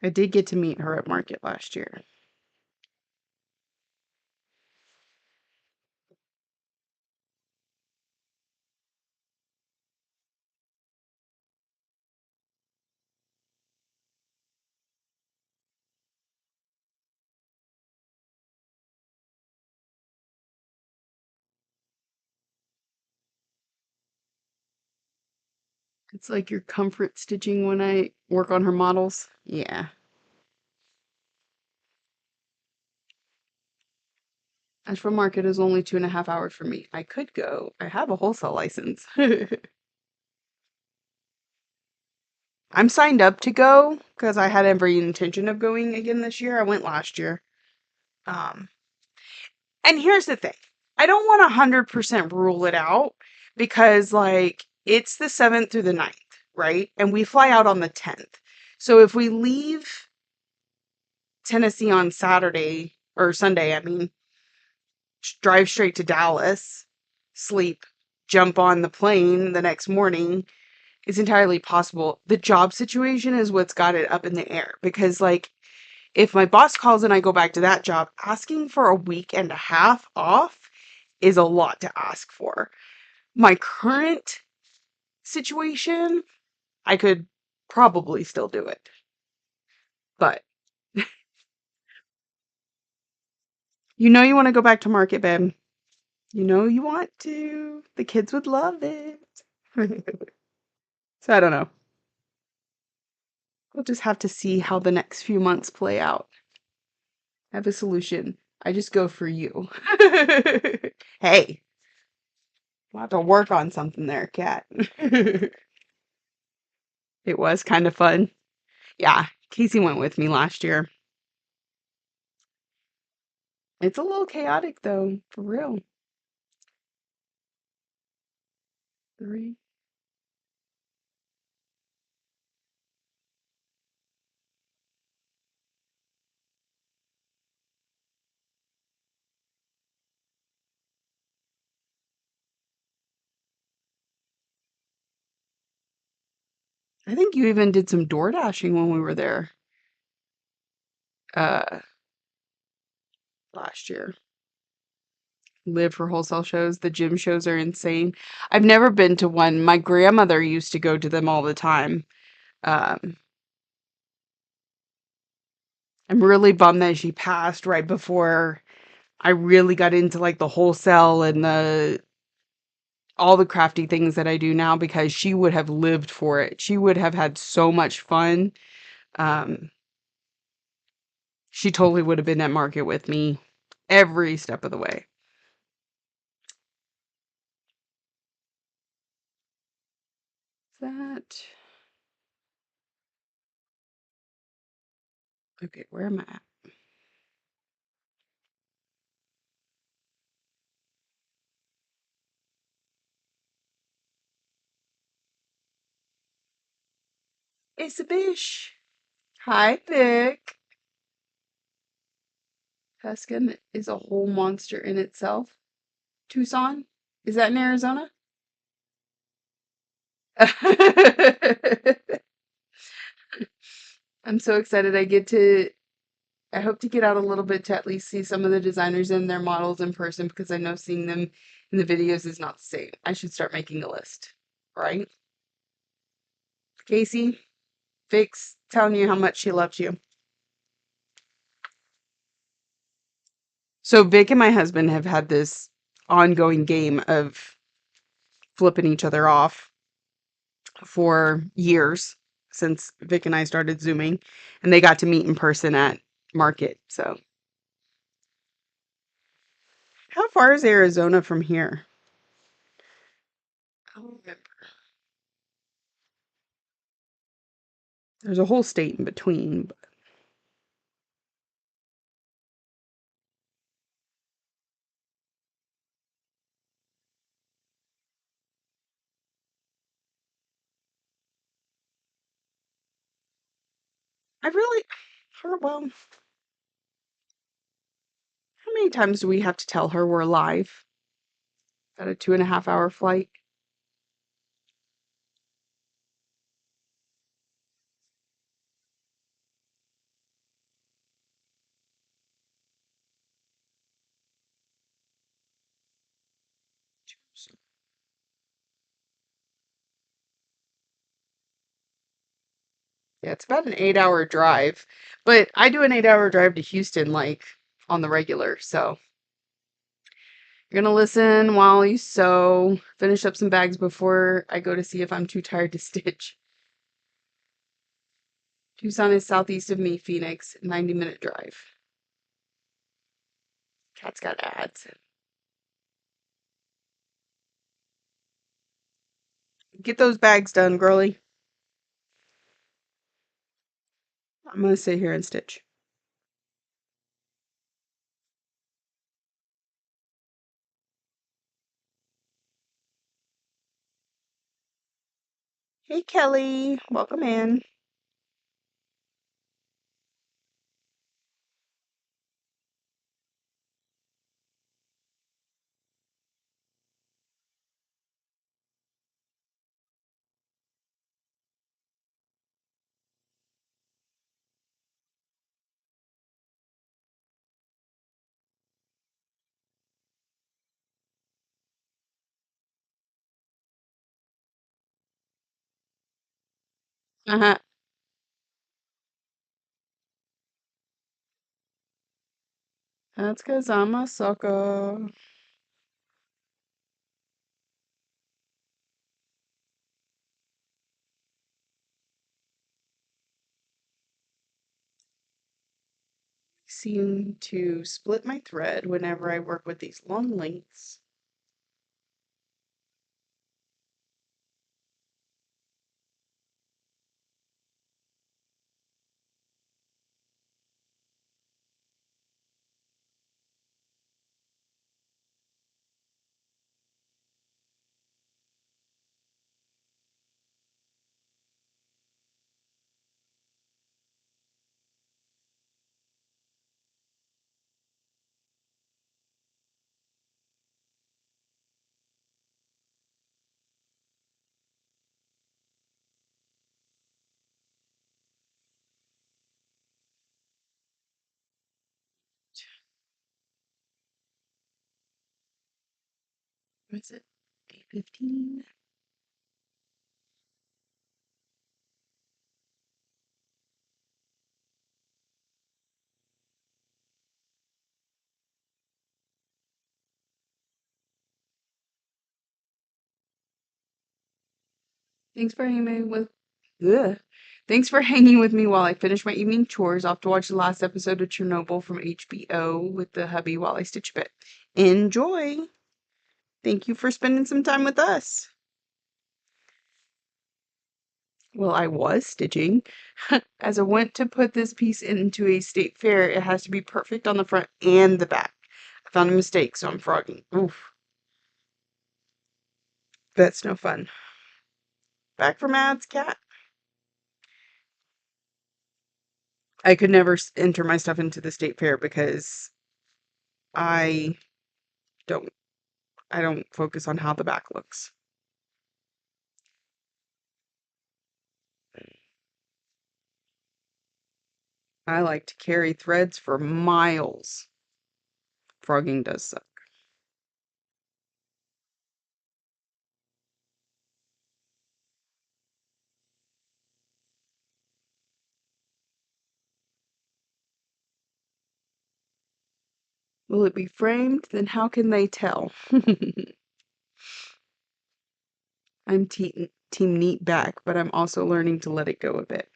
I did get to meet her at market last year. It's like your comfort stitching when I work on her models. Yeah. Asheville Market is only 2.5 hours from me. I could go. I have a wholesale license. I'm signed up to go because I had every intention of going again this year. I went last year. Um, and here's the thing. I don't want 100% rule it out because like it's the 7th through the 9th, right? And we fly out on the 10th. So if we leave Tennessee on Saturday or Sunday, I mean, drive straight to Dallas, sleep, jump on the plane the next morning, it's entirely possible. The job situation is what's got it up in the air because like if my boss calls and I go back to that job, asking for a week and a half off is a lot to ask for. My current situation, I could probably still do it. But you know you want to go back to market, babe. You know you want to. The kids would love it. So I don't know. We'll just have to see how the next few months play out. I have a solution. I just go for you. Hey, we'll have to work on something there, Kat. It was kind of fun. Yeah, Casey went with me last year. It's a little chaotic though, for real. 3. I think you even did some door dashing when we were there, uh, last year. Live for wholesale shows. The gym shows are insane. I've never been to one. My grandmother used to go to them all the time. Um, I'm really bummed that she passed right before I really got into like the wholesale and the all the crafty things that I do now because she would have lived for it. She would have had so much fun. Um, she totally would have been at market with me every step of the way. That okay, where am I at? It's a bish. Hi, Vic. Peskin is a whole monster in itself. Tucson? Is that in Arizona? I'm so excited I hope to get out a little bit to at least see some of the designers and their models in person because I know seeing them in the videos is not the same. I should start making a list, right? Casey, Vic's telling you how much she loves you. So Vic and my husband have had this ongoing game of flipping each other off for years since Vic and I started Zooming, and they got to meet in person at Market. So, how far is Arizona from here? I don't remember. There's a whole state in between, but I really, well, how many times do we have to tell her we're live at a 2.5 hour flight? Yeah, it's about an 8 hour drive, but I do an 8 hour drive to Houston like on the regular. So you're gonna listen while you sew, finish up some bags before I go to see if I'm too tired to stitch. Tucson is southeast of me, Phoenix, 90-minute drive. Cat's got ads. Get those bags done, girly. I'm gonna sit here and stitch. Hey, Kelly. Welcome in. Uh-huh. That's because I'm a sucker. Seem to split my thread whenever I work with these long lengths. What is it? 8:15. Thanks for hanging with Ugh. Thanks for hanging with me while I finish my evening chores. Off to watch the last episode of Chernobyl from HBO with the hubby while I stitch a bit. Enjoy. Thank you for spending some time with us. Well, I was stitching. As I went to put this piece into a state fair, it has to be perfect on the front and the back. I found a mistake, so I'm frogging. Oof. That's no fun. Back from ads, cat. I could never enter my stuff into the state fair because I don't I don't focus on how the back looks. I like to carry threads for miles. Frogging does suck. Will it be framed? Then how can they tell? I'm team neat back, but I'm also learning to let it go a bit.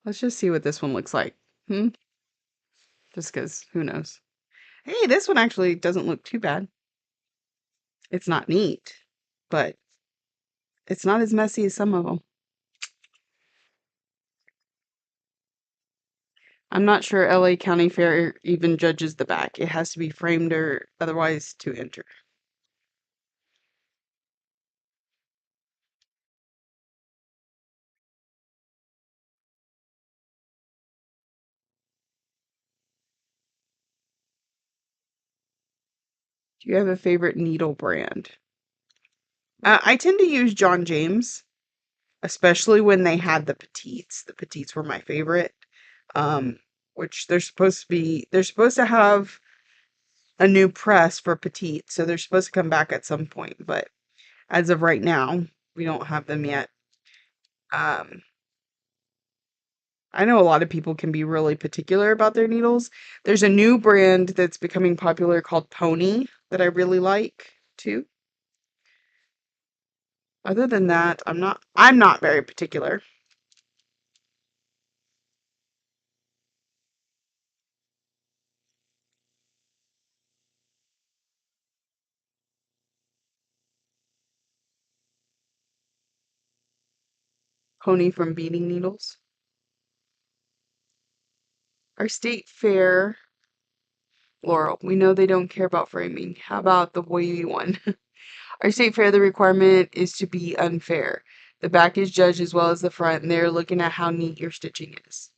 Let's just see what this one looks like. Just because, who knows? Hey, this one actually doesn't look too bad. It's not neat, but it's not as messy as some of them. I'm not sure LA County Fair even judges the back. It has to be framed or otherwise to enter. Do you have a favorite needle brand? I tend to use John James, especially when they had the petites. The petites were my favorite. Which they're supposed to have a new press for petite, so they're supposed to come back at some point, but as of right now, we don't have them yet. Um, I know a lot of people can be really particular about their needles. There's a new brand that's becoming popular called Pony that I really like too. Other than that, I'm not very particular. Pony from Beating Needles. Our state fair, Laurel, we know they don't care about framing. How about the wavy one? Our state fair, the requirement is to be unfair. The back is judged as well as the front, and they're looking at how neat your stitching is.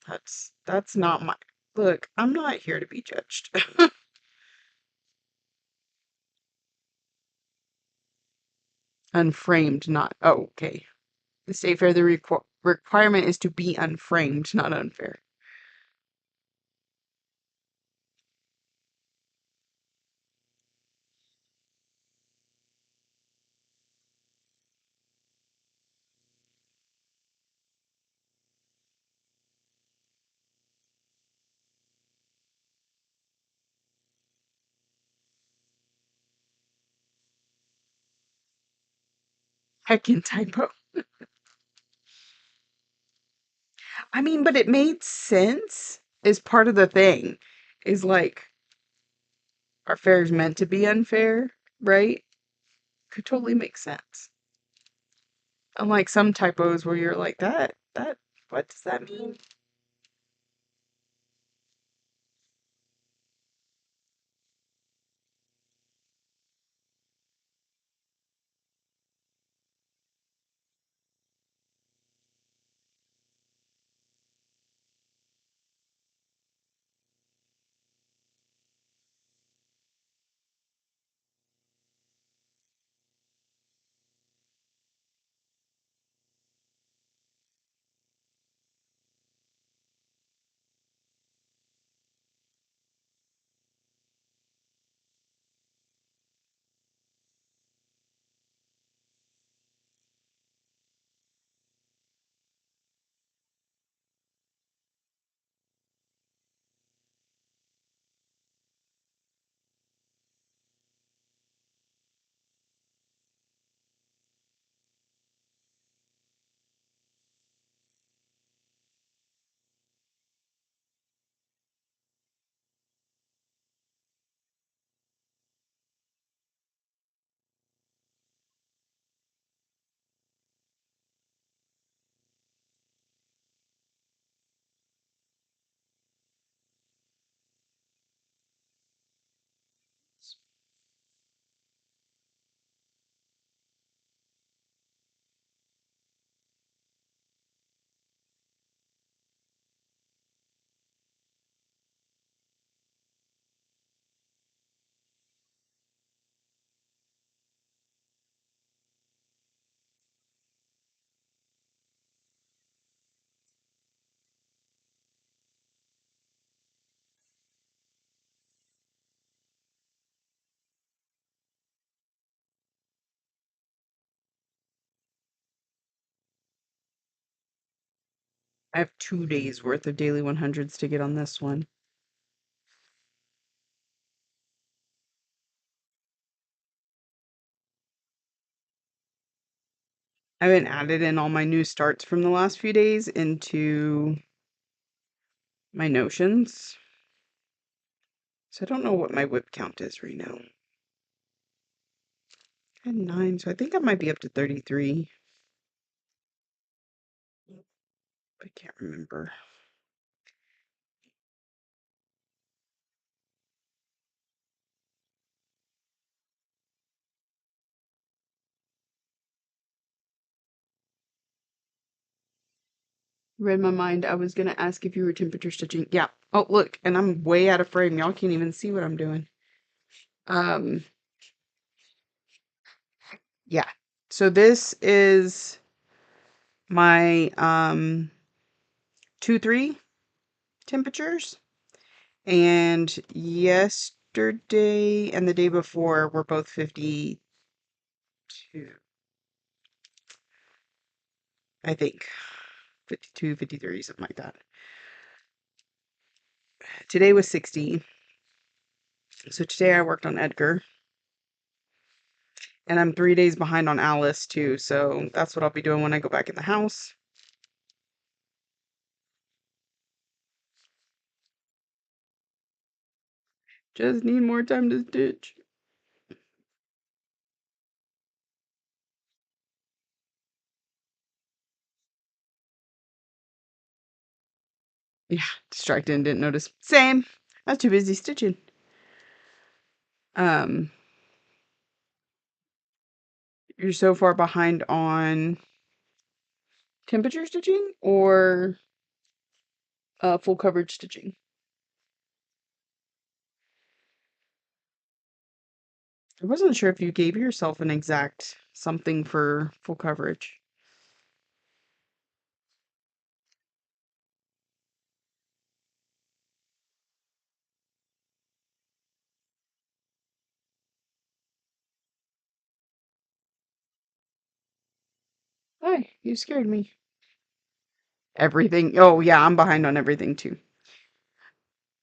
That's not my look. I'm not here to be judged. Unframed, not okay. The state fair, the requirement is to be unframed, not unfair. Heckin' typo. I mean, but it made sense. Is part of the thing. Is like our fair is meant to be unfair, right? Could totally make sense. Unlike some typos where you're like, what does that mean? I have 2 days worth of daily 100s to get on this one. I haven't added in all my new starts from the last few days into my Notions. So I don't know what my whip count is right now. I had 9, so I think I might be up to 33. I can't remember. Read my mind. I was gonna ask if you were temperature stitching. Yeah. Oh, look, and I'm way out of frame. Y'all can't even see what I'm doing. Um, yeah. So this is my 2-3 temperatures. And yesterday and the day before were both 52, I think. 52, 53, something like that. Today was 60. So today I worked on Edgar. And I'm 3 days behind on Alice too, so that's what I'll be doing when I go back in the house. Just need more time to stitch. Yeah, distracted and didn't notice. Same. I was too busy stitching. Um, you're so far behind on temperature stitching or full coverage stitching? I wasn't sure if you gave yourself an exact something for full coverage. Hi, you scared me. Everything. Oh, yeah, I'm behind on everything too.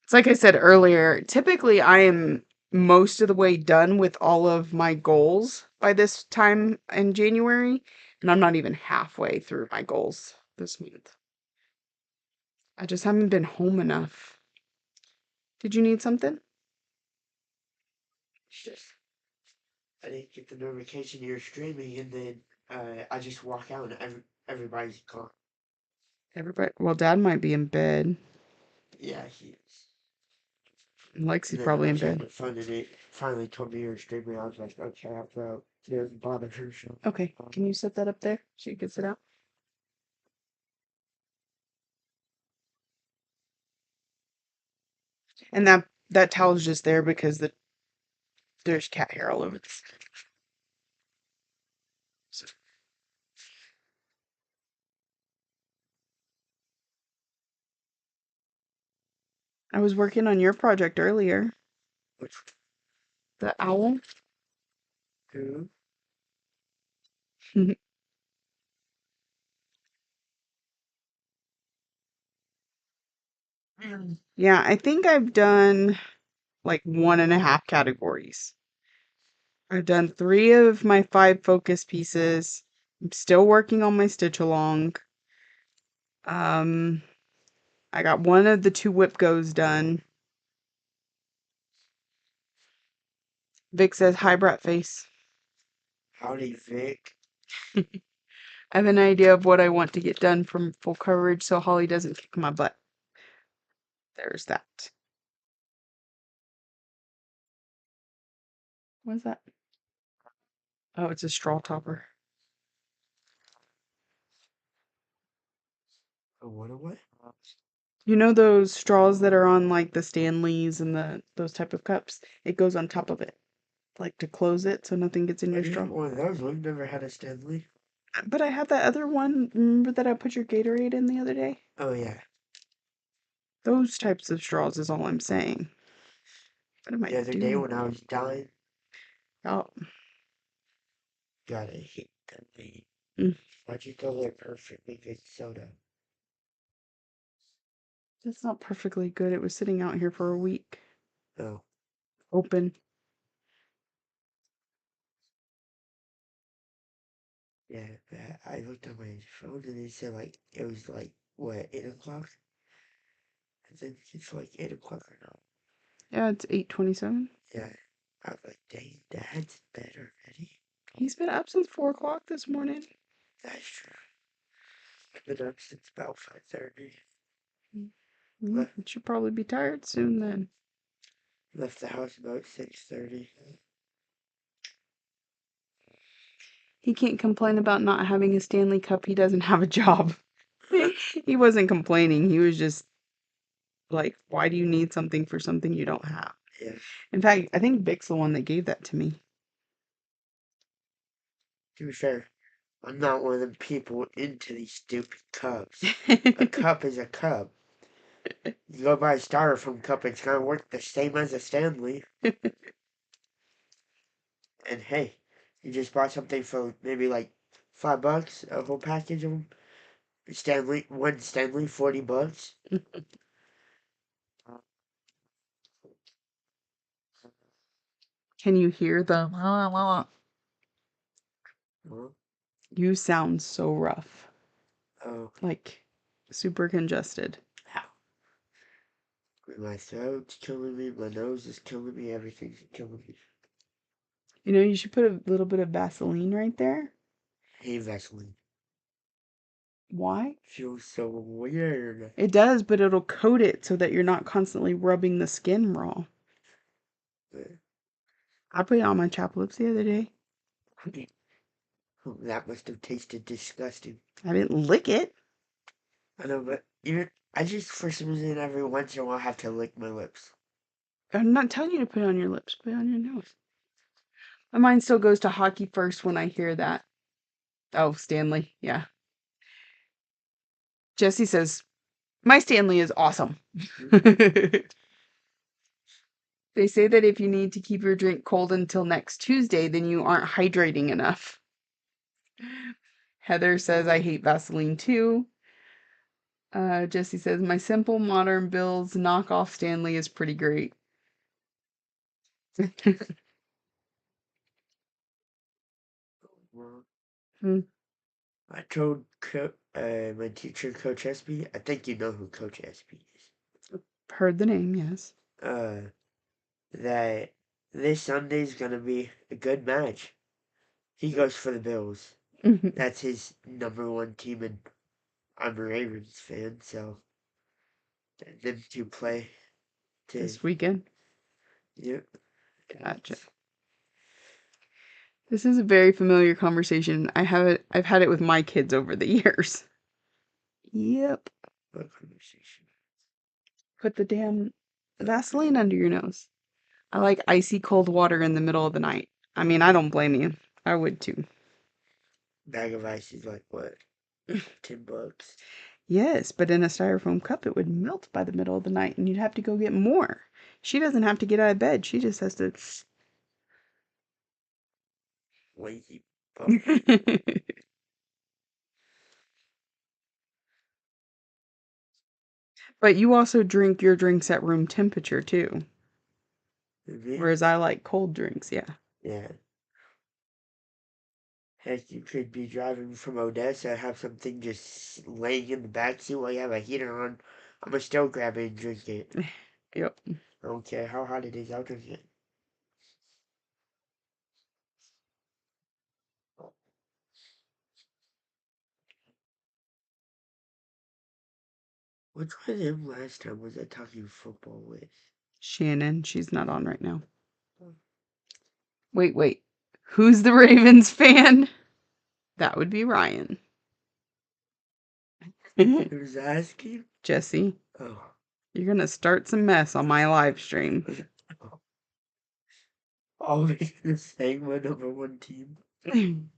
It's like I said earlier, typically I am most of the way done with all of my goals by this time in January, and I'm not even halfway through my goals this month. I just haven't been home enough. Did you need something? It's just I didn't get the notification you're streaming, and then I just walk out and everybody's gone. Everybody, well, Dad might be in bed. Yeah, he is. And Lexi's then I probably in was bed. having fun, and it finally told me you were streaming. I was like, okay, I'll go. Didn't bother her, so. Okay, can you set that up there so you can sit out? And that towel's just there because there's cat hair all over this. So I was working on your project earlier. Which The owl. who? Yeah, I think I've done like 1.5 categories. I've done 3 of my 5 focus pieces. I'm still working on my stitch along. Um, I got 1 of the 2 whip goes done. Vic says, "Hi, brat face." Howdy, Vic. I have an idea of what I want to get done from full coverage so Holly doesn't kick my butt. There's that. What's that? Oh, it's a straw topper. Oh, what? You know those straws that are on like the Stanleys and those type of cups? It goes on top of it, like to close it so nothing gets in Oh, your you straw. have one of those. We've never had a Stanley. But I have that other one. Remember that I put your Gatorade in the other day? Oh, yeah. Those types of straws is all I'm saying. What am I The other day doing? when I was dying, Oh, gotta hate that thing. mm. Why'd you go there perfectly good soda? That's not perfectly good. It was sitting out here for a week. Oh, Open. yeah. I looked on my phone and it said like it was like what 8 o'clock. I think it's like 8 o'clock or not. Yeah, it's 8:27. Yeah. I was like, dang, Dad's bed already. He's been up since 4 o'clock this morning. That's true. I've been up since about 5:30. You should probably be tired soon then. Left the house about 6:30. He can't complain about not having a Stanley Cup. He doesn't have a job. He wasn't complaining. He was just like, why do you need something for something you don't have? Yeah. In fact, I think Vic's the one that gave that to me. To be fair, I'm not one of them people into these stupid cups. A cup is a cup. You go buy a styrofoam cup, it's gonna work the same as a Stanley. And hey, you just bought something for maybe like $5, a whole package of them. Stanley, one Stanley, $40. Can you hear the Well, You sound so rough. oh, Like super congested. ow. My throat's killing me, my nose is killing me, everything's killing me. You know, you should put a little bit of Vaseline right there. Hey, Vaseline. Why? Feels so weird. It does, but it'll coat it so that you're not constantly rubbing the skin raw. I put it on my chapped lips the other day. Oh, that must have tasted disgusting. I didn't lick it. I know, but even I just for some reason every once in a while have to lick my lips. I'm not telling you to put it on your lips, put it on your nose. My mind still goes to hockey first when I hear that. Oh, Stanley. Yeah. Jesse says, my Stanley is awesome. They say that if you need to keep your drink cold until next Tuesday, then you aren't hydrating enough. Heather says, I hate Vaseline too. Jesse says, my Simple Modern Bill's knockoff Stanley is pretty great. Hmm. I told my teacher, Coach Espy. I think you know who Coach Espy is. Heard the name, yes. That this Sunday's gonna be a good match. He goes for the Bills. That's his #1 team, and I'm a Ravens fan, so them two play This weekend. Yep. Gotcha. This is a very familiar conversation. I've had it with my kids over the years. Yep. What conversation? Put the damn Vaseline under your nose. I like icy cold water in the middle of the night. I mean, I don't blame you. I would too. Bag of ice is like what? $10. Yes, but in a styrofoam cup, it would melt by the middle of the night and you'd have to go get more. She doesn't have to get out of bed. She just has to. Lazy But you also drink your drinks at room temperature too. Me? Whereas I like cold drinks, yeah. Yeah. Heck, you could be driving from Odessa, have something just laying in the backseat while you have a heater on. I'm gonna still grab it and drink it. Yep. I don't care how hot it is, I'll drink it. Which one of them last time was I talking football with? Shannon, she's not on right now. Wait. Who's the Ravens fan? That would be Ryan. Who's asking? Jesse, Oh. you're gonna start some mess on my live stream. Always saying my #1 team. I'm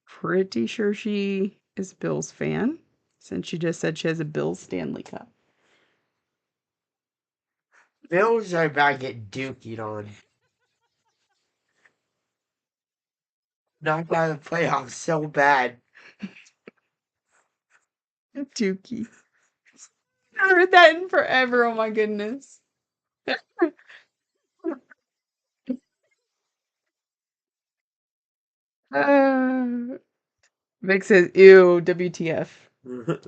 pretty sure she is a Bills fan, since she just said she has a Bills Stanley Cup. Bills are about to get dookied on. Knocked out of the playoffs so bad. Dookie. heard that in forever. Oh my goodness. Uh, Vic says, ew, WTF. I'm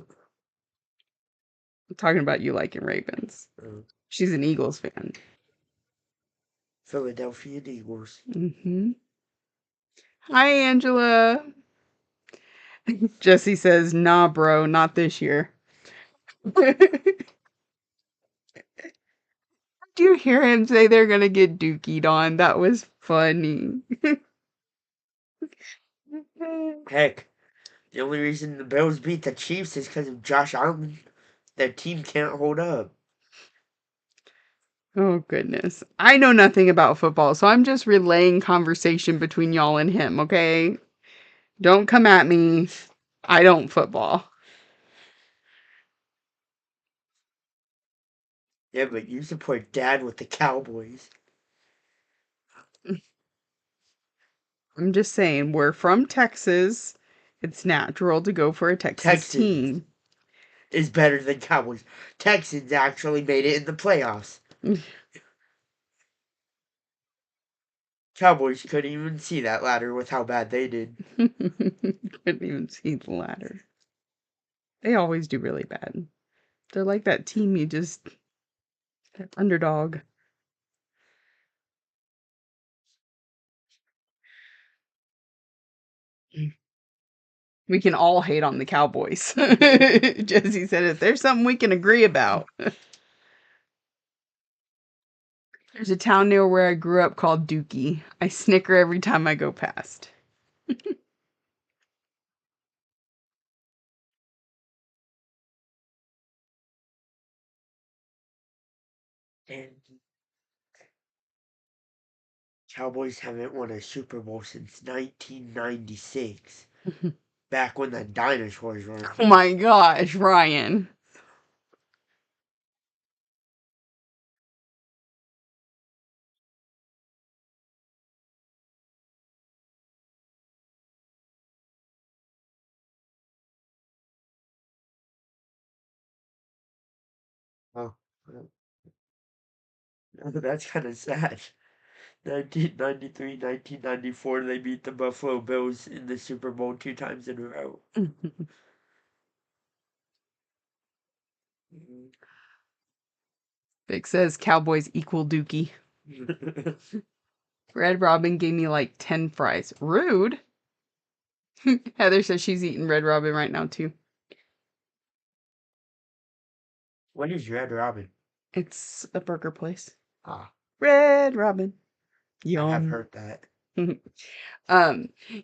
talking about you liking Ravens. She's an Eagles fan. Philadelphia Eagles. Mm-hmm. Hi, Angela. Jesse says, nah, bro, not this year. Do you hear him say they're gonna get dookied on? That was funny. Heck, the only reason the Bills beat the Chiefs is because of Josh Allen. Their team can't hold up. Oh, goodness. I know nothing about football, so I'm just relaying conversation between y'all and him, okay? Don't come at me. I don't football. Yeah, but you support Dad with the Cowboys. I'm just saying, we're from Texas. It's natural to go for a Texas Texans team. is better than Cowboys. Texans actually made it in the playoffs. Cowboys couldn't even see that ladder with how bad they did. Couldn't even see the ladder. They always do really bad. They're like that team you just that underdog. We can all hate on the Cowboys. Jesse said if there's something we can agree about. There's a town near where I grew up called Dookie. I snicker every time I go past. And Cowboys haven't won a Super Bowl since 1996. Back when the dinosaurs were. Oh my gosh, Ryan. Oh, that's kind of sad. 1993, 1994, they beat the Buffalo Bills in the Super Bowl 2 times in a row. Vic says Cowboys equal Dookie. Red Robin gave me like 10 fries. Rude. Heather says she's eating Red Robin right now too. What is Red Robin? It's a burger place. Ah, Red Robin. I have Yum. heard that.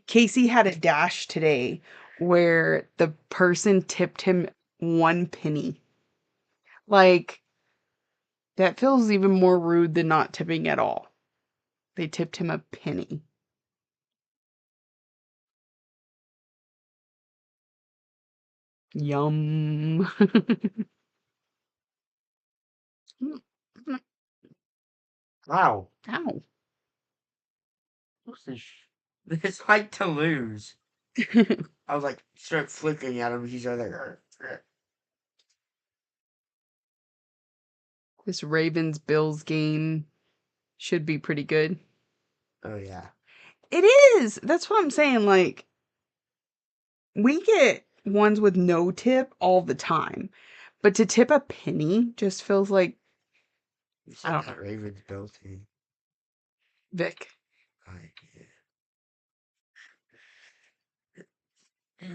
Casey had a dash today where the person tipped him 1 penny. Like, that feels even more rude than not tipping at all. They tipped him a penny. Yum. Wow. Ow. It's like to lose. I was like, start flicking at him. He's like, This Ravens Bills game should be pretty good. oh yeah. It is. That's what I'm saying. Like, we get ones with no tip all the time. But to tip a penny just feels like You I said don't know. that Ravens Bills team. Vic. Right, yeah.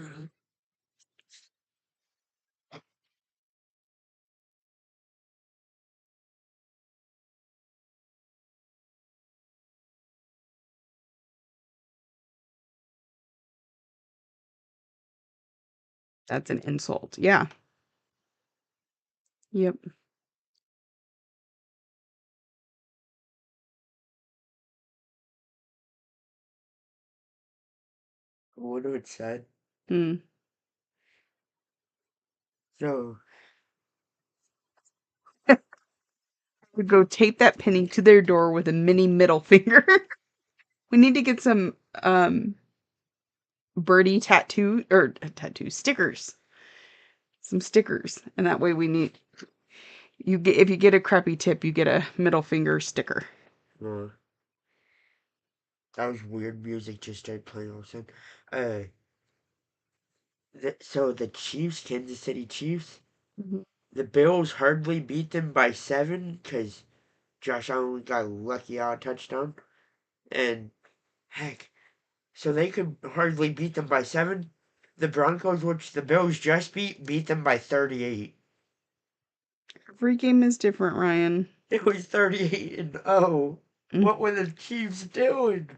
That's an insult. Yeah. Yep. I wonder what it said. Mm. So, We go tape that penny to their door with a mini middle finger. We need to get some birdie tattoo or tattoo stickers. Some stickers. And that way we need If you get a crappy tip, you get a middle finger sticker. Uh, that was weird music just started playing all of a sudden. Uh, so the Chiefs, Kansas City Chiefs, Mhm. the Bills hardly beat them by 7 because Josh Allen got lucky out a touchdown. And heck, so they could hardly beat them by 7. The Broncos, which the Bills just beat them by 38. Every game is different, Ryan. It was 38 and 0. Mm. What were the Chiefs doing?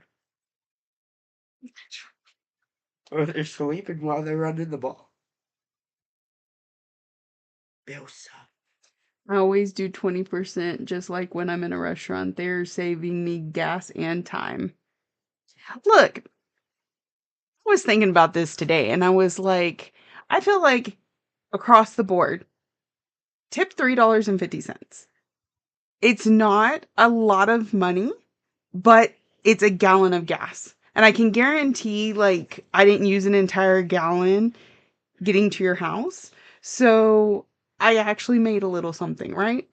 Or they're sleeping while they're running the ball. Bills suck. I always do 20%, just like when I'm in a restaurant. They're saving me gas and time. Look, I was thinking about this today and I was like, I feel like across the board, tip $3.50. It's not a lot of money, but it's a gallon of gas. And I can guarantee, like, I didn't use an entire gallon getting to your house. So I actually made a little something, right?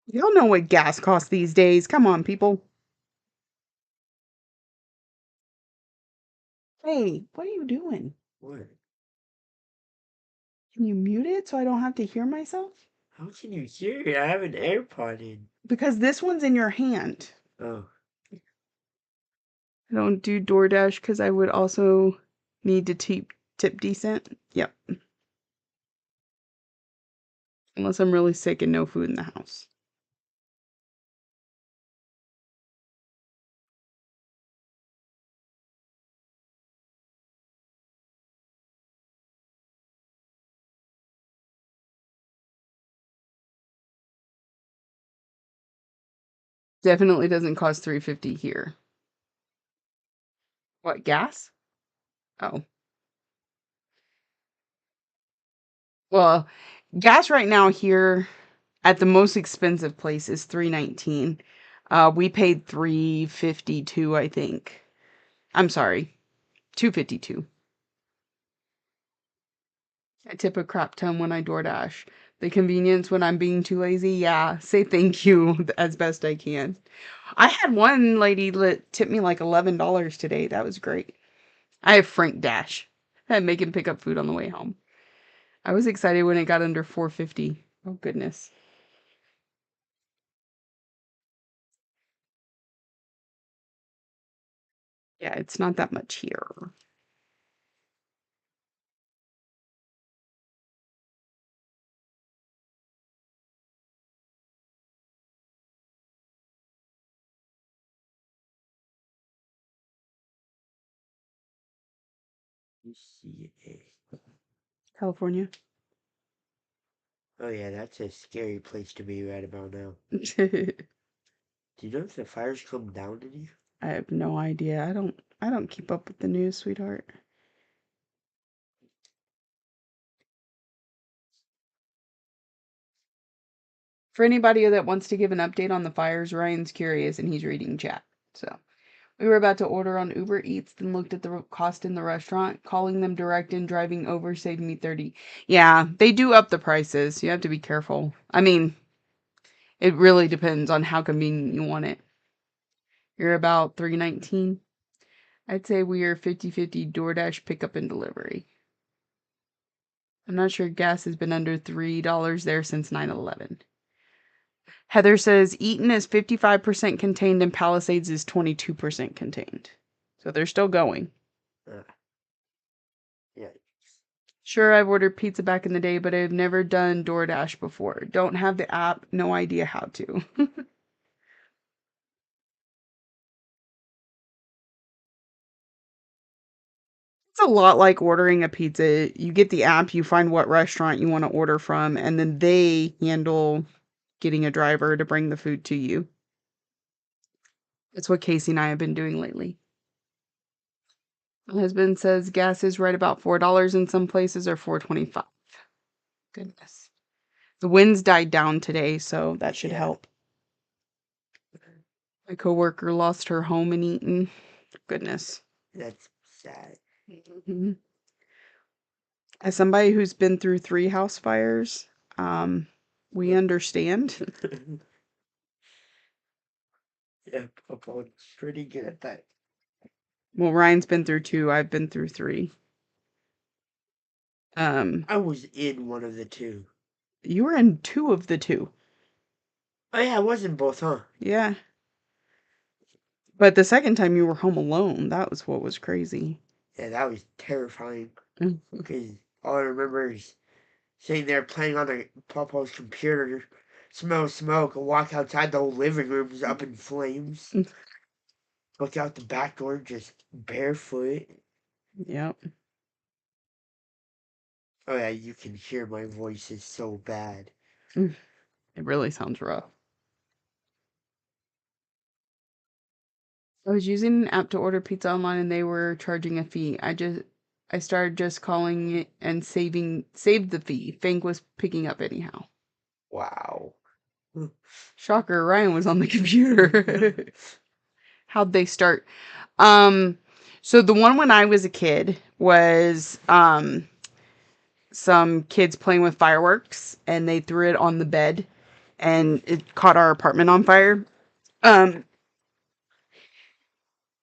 Y'all know what gas costs these days. Come on, people. Hey, what are you doing? What? Can you mute it so I don't have to hear myself? How can you hear it? I have an AirPod in. Because this one's in your hand. Oh. I don't do DoorDash because I would also need to tip decent. Yep. Unless I'm really sick and no food in the house. Definitely doesn't cost $3.50 here. What, gas? Oh. Well, gas right now here at the most expensive place is $3.19. We paid $3.52, I think. I'm sorry, $2.52. I tip a crap ton when I DoorDash. The convenience when I'm being too lazy, yeah, say thank you as best I can. I had one lady tip me like $11 today. That was great. I have Frank Dash. I make him pick up food on the way home. I was excited when it got under 4.50. Oh goodness. Yeah, it's not that much here. UCA. California. Oh yeah, that's a scary place to be right about now. I Do you know if the fires come down any? have no idea. I don't keep up with the news, sweetheart. For anybody that wants to give an update on the fires, Ryan's curious and he's reading chat. So we were about to order on Uber Eats, then looked at the cost in the restaurant. Calling them direct and driving over saved me 30. Yeah, they do up the prices. You have to be careful. I mean, it really depends on how convenient you want it. You're about 319. I'd say we are 50/50 DoorDash pickup and delivery. I'm not sure gas has been under $3 there since 9/11. Heather says Eaton is 55% contained and Palisades is 22% contained. So they're still going. Uh, yeah. Sure, I've ordered pizza back in the day, but I've never done DoorDash before. Don't have the app, no idea how to. It's a lot like ordering a pizza. You get the app, you find what restaurant you want to order from, and then they handle getting a driver to bring the food to you. It's what Casey and I have been doing lately. My husband says gas is right about $4 in some places or 4.25. Goodness. The winds died down today, so that should Yeah. help. My coworker lost her home in Eaton. Goodness. That's sad. Mhm. As somebody who's been through 3 house fires, Um, we understand. Yeah, Papa's pretty good at that. Well, Ryan's been through 2, I've been through 3. Um, I was in one of the two. you were in 2 of the 2. Oh yeah, I was in both, huh? Yeah. But the second time you were home alone, that was what was crazy. Yeah, that was terrifying. Mm. Because all I remember is sitting there playing on Papa's computer, smell smoke, and walk outside, the whole living room's up in flames. Look out the back door, just barefoot. Yep. Oh yeah, you can hear my voice is so bad. Mm. It really sounds rough. I was using an app to order pizza online and they were charging a fee. I started just calling it and saved the fee. Fink was picking up anyhow. Wow. Shocker, Ryan was on the computer. How'd they start? Um, so the one when I was a kid was some kids playing with fireworks and they threw it on the bed and it caught our apartment on fire. Um,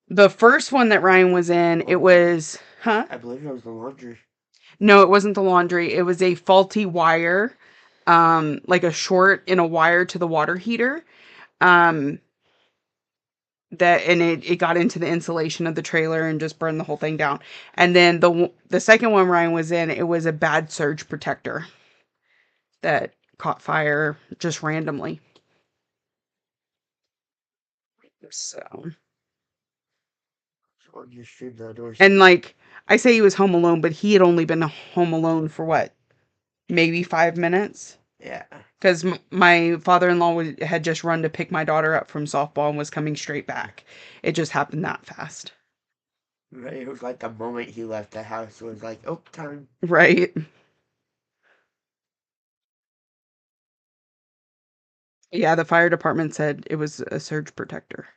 the first one that Ryan was in, it was, huh? I believe it was the laundry. No, it wasn't the laundry. It was a faulty wire, like a short in a wire to the water heater. Um, it got into the insulation of the trailer and just burned the whole thing down. And then the second one Ryan was in, it was a bad surge protector that caught fire just randomly. So, On your stream outdoors. and like I say he was home alone, but he had only been home alone for what, maybe 5 minutes? Yeah. Because my father-in-law had just run to pick my daughter up from softball and was coming straight back. It just happened that fast. Right. It was like the moment he left the house, it was like, oh, time. Right. Yeah, the fire department said it was a surge protector.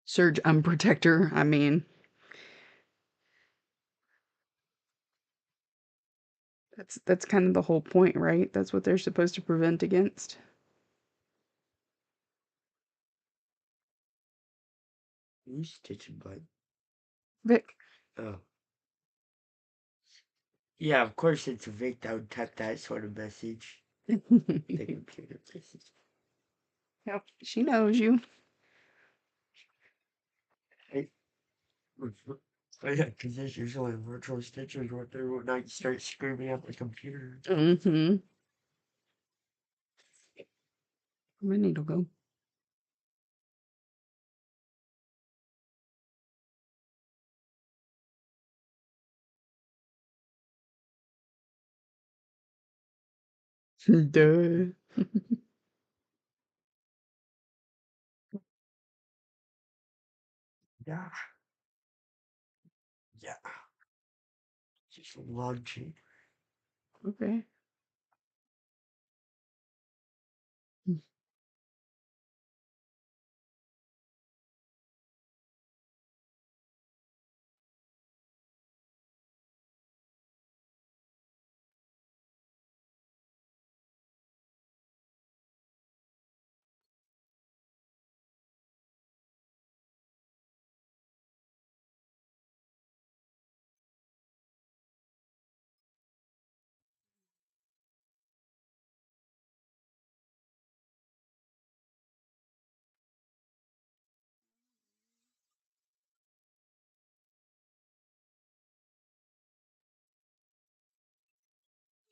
Surge unprotector. I mean, that's kind of the whole point, right? That's what they're supposed to prevent against. Who's stitching bud? Vic. Oh. Yeah, of course it's Vic that would type that sort of message. The computer message. Yep, she knows you. Hey. Oh yeah, because there's usually virtual stitchers right there when I start screaming at the computer. Mm-hmm. My needle go. Duh. Yeah, yeah. Just launching. Okay.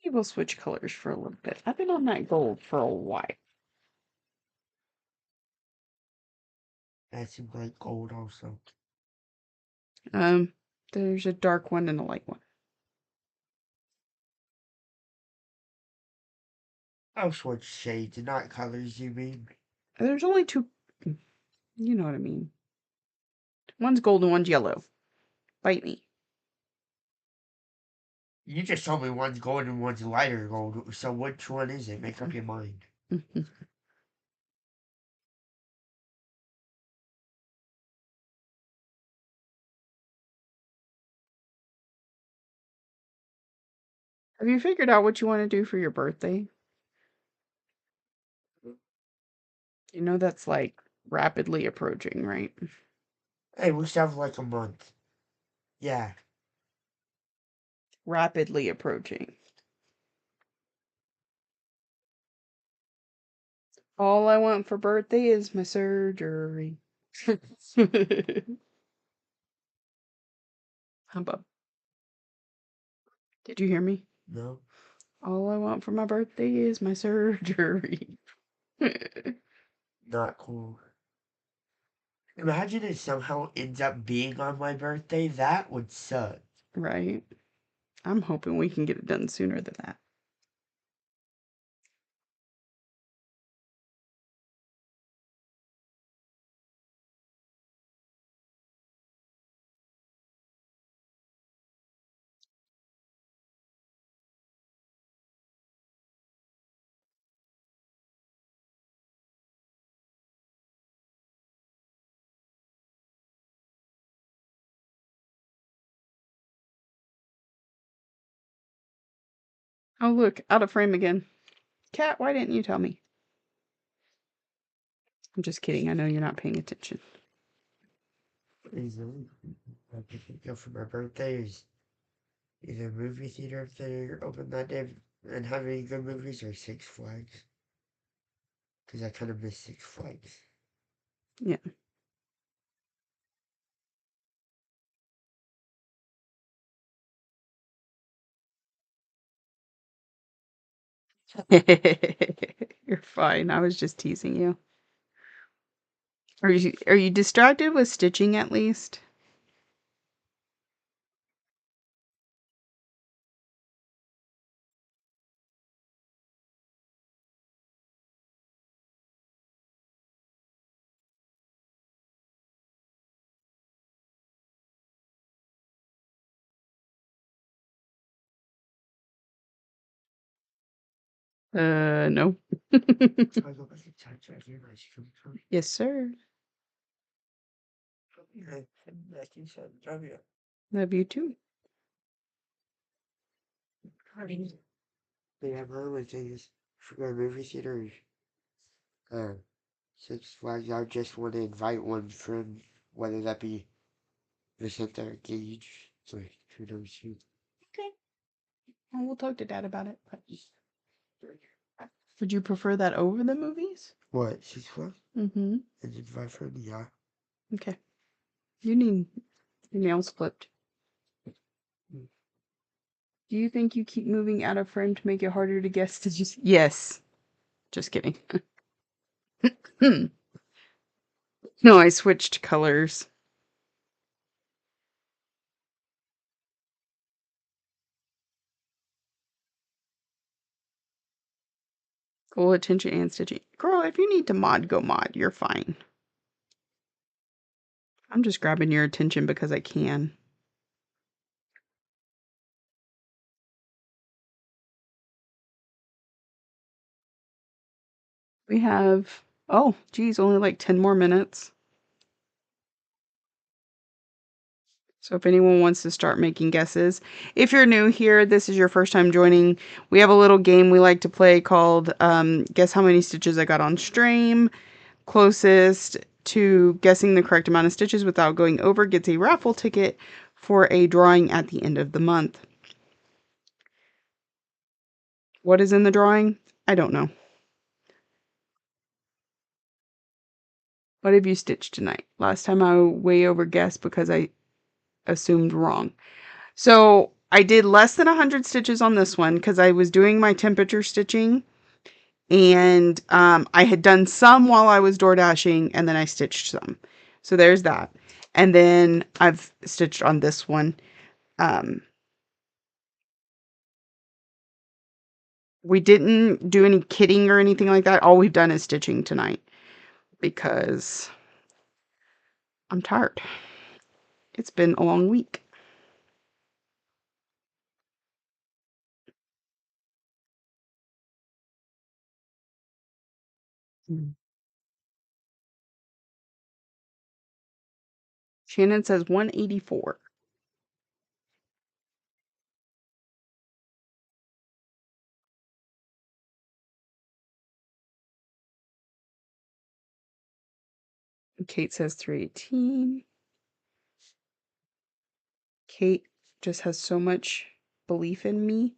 We will switch colors for a little bit. I've been on that gold for a while. That seems like gold also. Um, there's a dark one and a light one. I'll switch shades, not colors, you mean? There's only two. You know what I mean. One's gold and one's yellow. Bite me. You just told me one's gold and one's lighter gold, so which one is it? Make up your mind. Have you figured out what you want to do for your birthday? You know that's like rapidly approaching, right? Hey, we still have like a month. Yeah. Rapidly approaching. All I want for birthday is my surgery. Humbug. Did you hear me? No. All I want for my birthday is my surgery. Not cool. Imagine it somehow ends up being on my birthday. That would suck. Right? I'm hoping we can get it done sooner than that. Oh, look, out of frame again. Cat, why didn't you tell me? I'm just kidding. I know you're not paying attention. Reason I could go for my birthday is either movie theater if they're open that day and having good movies, or Six Flags. Because I kind of miss Six Flags. Yeah. You're fine. I was just teasing you. Are you distracted with stitching at least? No. I go back in time to every ice cream cone. Yes, sir. Like you said, love you. Love you too. Yeah, my only thing is for my movie theater, uh, Six Flags, I just want to invite one friend, whether that be Vicente or Gage. Like, who knows who. Okay. Well, we'll talk to Dad about it. But would you prefer that over the movies? What, Six Flags? Mm-hmm. And invite friend? Yeah. Okay. You need your nails clipped. Do you think you keep moving out of frame to make it harder to guess? Did you? Yes. Just kidding. No, I switched colors. Full attention and stitching. Girl, if you need to mod, go mod. You're fine. I'm just grabbing your attention because I can. We have, oh, geez, only like 10 more minutes. So if anyone wants to start making guesses, if you're new here, this is your first time joining, we have a little game we like to play called Guess How Many Stitches I Got on Stream. Closest to guessing the correct amount of stitches without going over gets a raffle ticket for a drawing at the end of the month. What is in the drawing? I don't know. What have you stitched tonight? Last time I way over guessed because I assumed wrong. So I did less than 100 stitches on this one because I was doing my temperature stitching, and I had done some while I was door dashing, and then I stitched some. So there's that. And then I've stitched on this one. We didn't do any kitting or anything like that. All we've done is stitching tonight because I'm tired. It's been a long week. Mm. Shannon says 184. Kate says 318. Kate just has so much belief in me.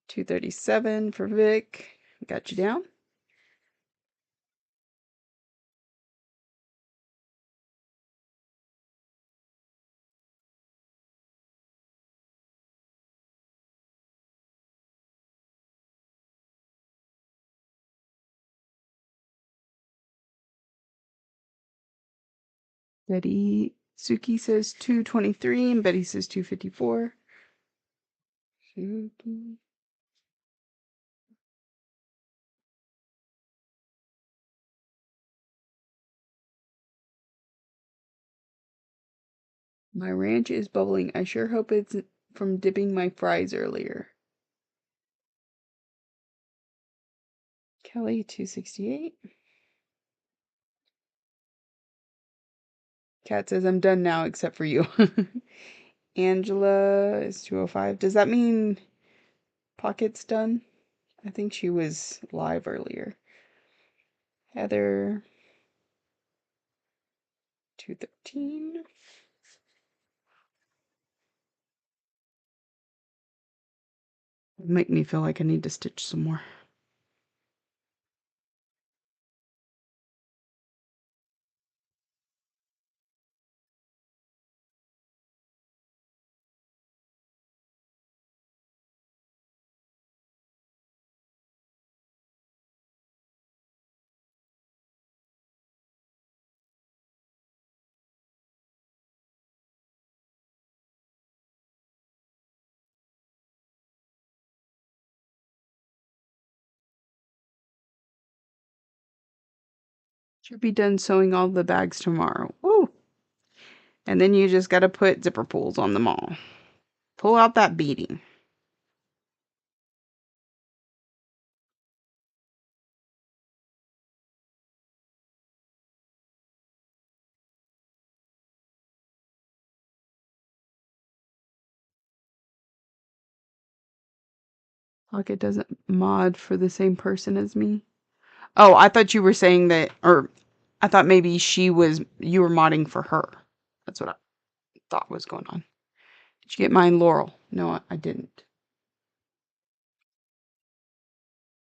237 for Vic. Got you down. Betty Suki says 223 and Betty says 254. Suki. My ranch is bubbling. I sure hope it's from dipping my fries earlier. Kelly 268. Kat says I'm done now except for you. Angela is 205. Does that mean Pocket's done? I think she was live earlier. Heather 213. Make me feel like I need to stitch some more. Should be done sewing all the bags tomorrow. Woo! And then you just got to put zipper pulls on them all. Pull out that beading. Pocket doesn't mod for the same person as me. Oh, I thought you were saying that, or I thought maybe you were modding for her. That's what I thought was going on. Did you get mine, Laurel? No, I didn't.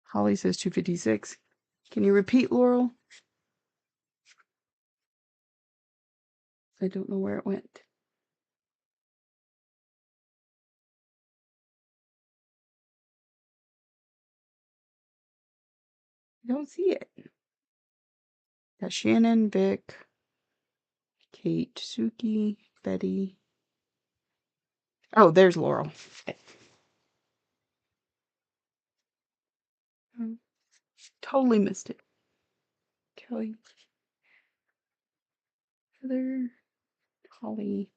Holly says 256. Can you repeat, Laurel? I don't know where it went. I don't see it. Got Shannon, Vic, Kate, Suki, Betty. Oh, there's Laurel. Totally missed it. Kelly, Heather, Holly,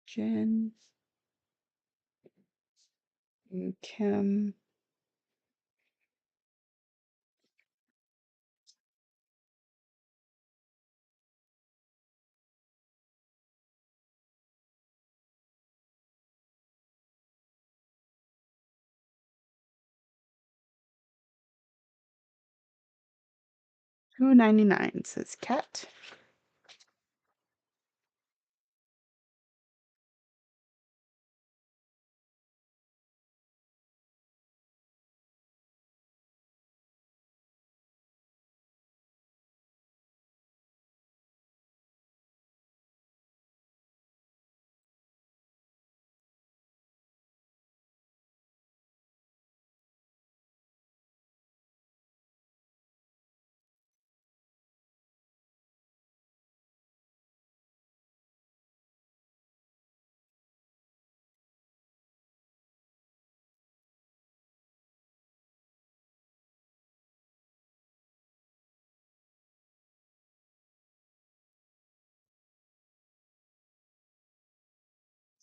Jen, and Kim. $2.99 says Cat.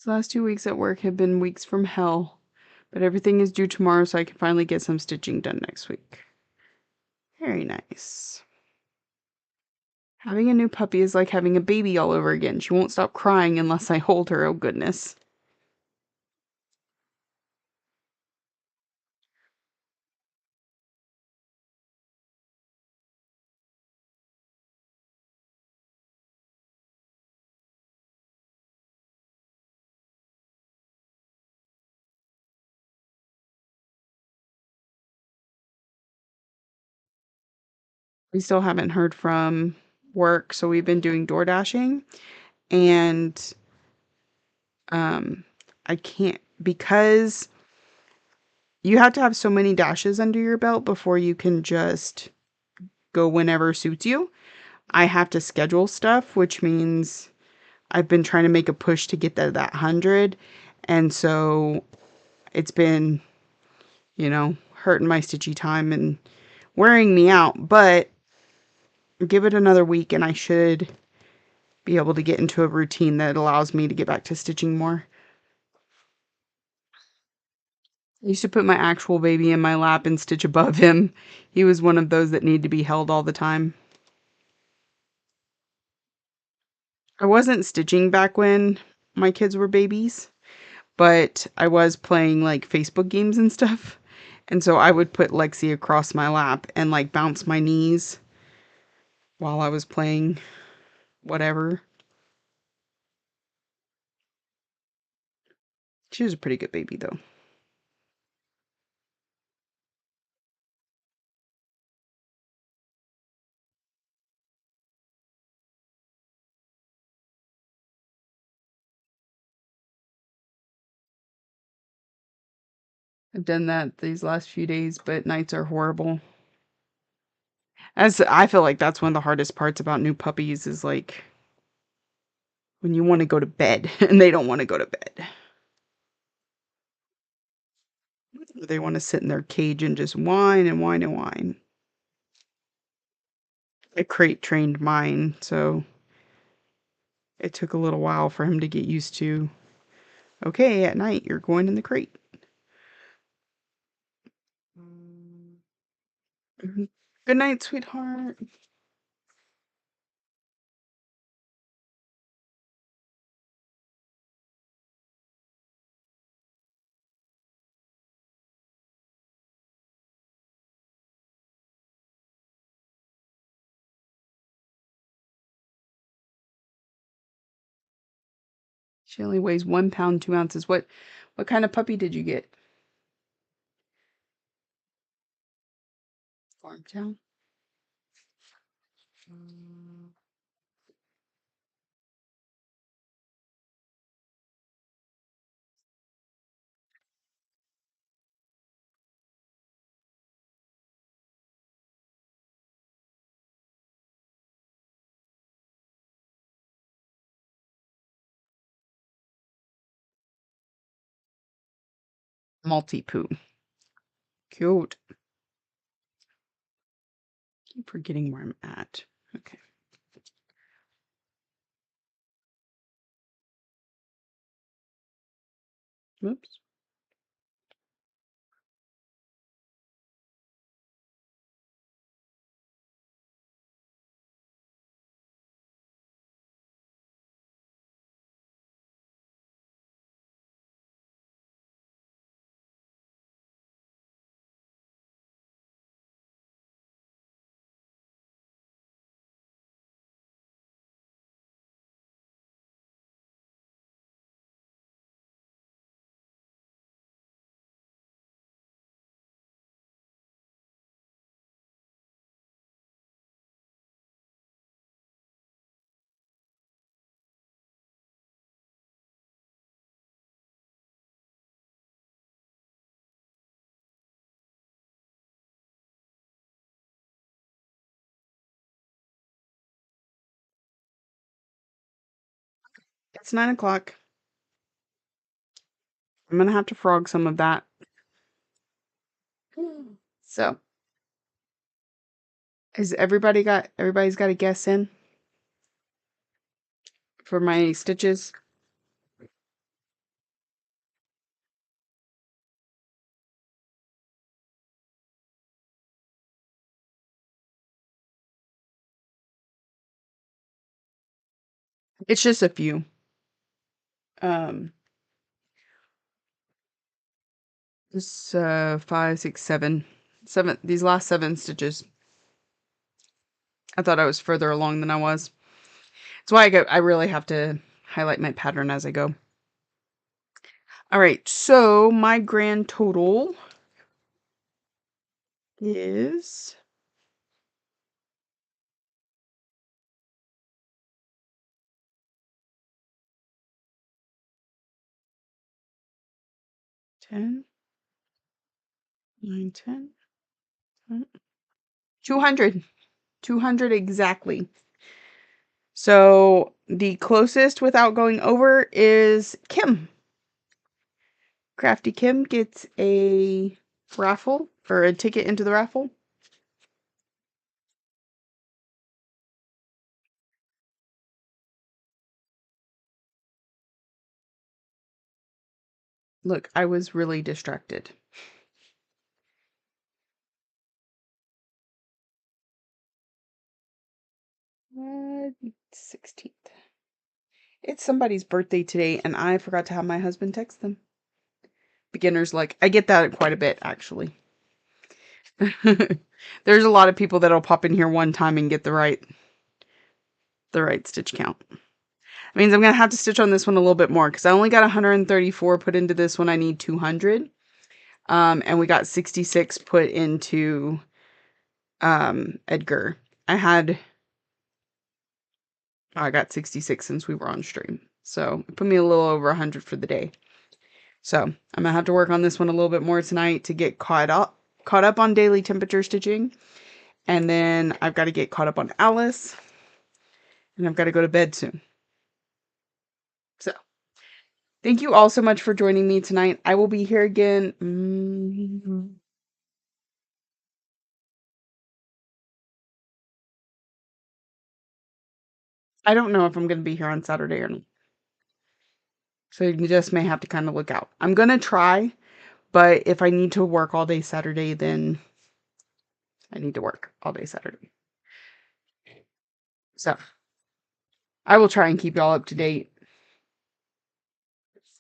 These last 2 weeks at work have been weeks from hell, but everything is due tomorrow so I can finally get some stitching done next week. Very nice. Having a new puppy is like having a baby all over again. She won't stop crying unless I hold her, oh goodness. We still haven't heard from work, so we've been doing door dashing, and I can't, because you have to have so many dashes under your belt before you can just go whenever suits you. I have to schedule stuff, which means I've been trying to make a push to get that 100, and so it's been, hurting my stitchy time and wearing me out, but give it another week and I should be able to get into a routine that allows me to get back to stitching more. I used to put my actual baby in my lap and stitch above him. He was one of those that need to be held all the time. I wasn't stitching back when my kids were babies, but I was playing like Facebook games and stuff. And so I would put Lexi across my lap and like bounce my knees while I was playing whatever. She was a pretty good baby though. I've done that these last few days, but nights are horrible. As I feel like that's one of the hardest parts about new puppies is like when you want to go to bed and they don't want to go to bed. They want to sit in their cage and just whine and whine and whine. I crate trained mine, so it took a little while for him to get used to, okay, at night you're going in the crate. Mhm. Good night, sweetheart. She only weighs 1 pound, 2 ounces. What kind of puppy did you get? Farm town? Multi-poo. Cute. Keep forgetting where I'm at. Okay. Whoops. It's 9 o'clock. I'm gonna have to frog some of that. So, is everybody's got a guess in for my stitches? It's just a few. Um, this 5, 6, 7, 7. These last 7 stitches. I thought I was further along than I was. That's why I really have to highlight my pattern as I go. All right, so my grand total is 10, 9, 10, 200. 200 exactly. So the closest without going over is Kim. Crafty Kim gets a raffle or a ticket into the raffle. Look, I was really distracted. 16th. It's somebody's birthday today, and I forgot to have my husband text them. Beginner's luck. I get that quite a bit, actually. There's a lot of people that'll pop in here one time and get the right stitch count. It means I'm going to have to stitch on this one a little bit more because I only got 134 put into this one. I need 200. And we got 66 put into Edgar. I got 66 since we were on stream. So it put me a little over 100 for the day. So I'm going to have to work on this one a little bit more tonight to get caught up on daily temperature stitching. And then I've got to get caught up on Alice. And I've got to go to bed soon. So thank you all so much for joining me tonight. I will be here again. I don't know if I'm going to be here on Saturday or not. So you just may have to kind of look out. I'm going to try, but if I need to work all day Saturday, then I need to work all day Saturday. So I will try and keep y'all up to date.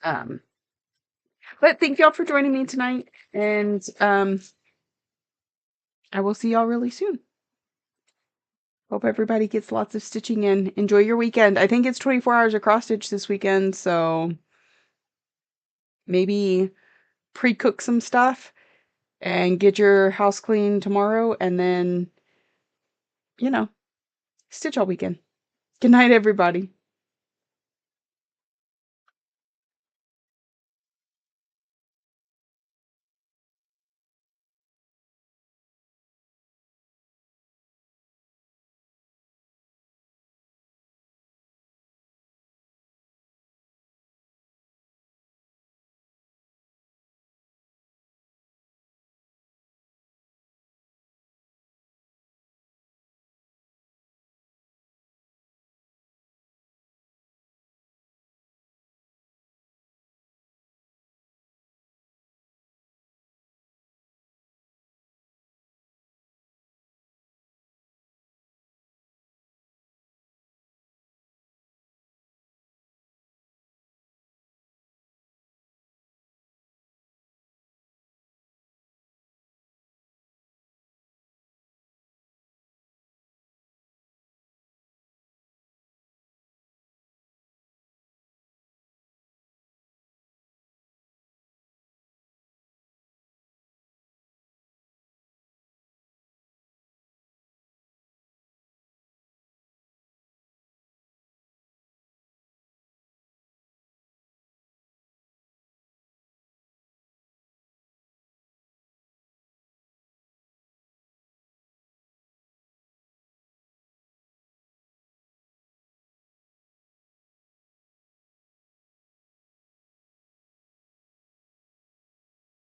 But thank y'all for joining me tonight. And I will see y'all really soon. Hope everybody gets lots of stitching in. Enjoy your weekend. I think it's 24 hours of cross stitch this weekend, so maybe pre-cook some stuff and get your house clean tomorrow and then, stitch all weekend. Good night, everybody.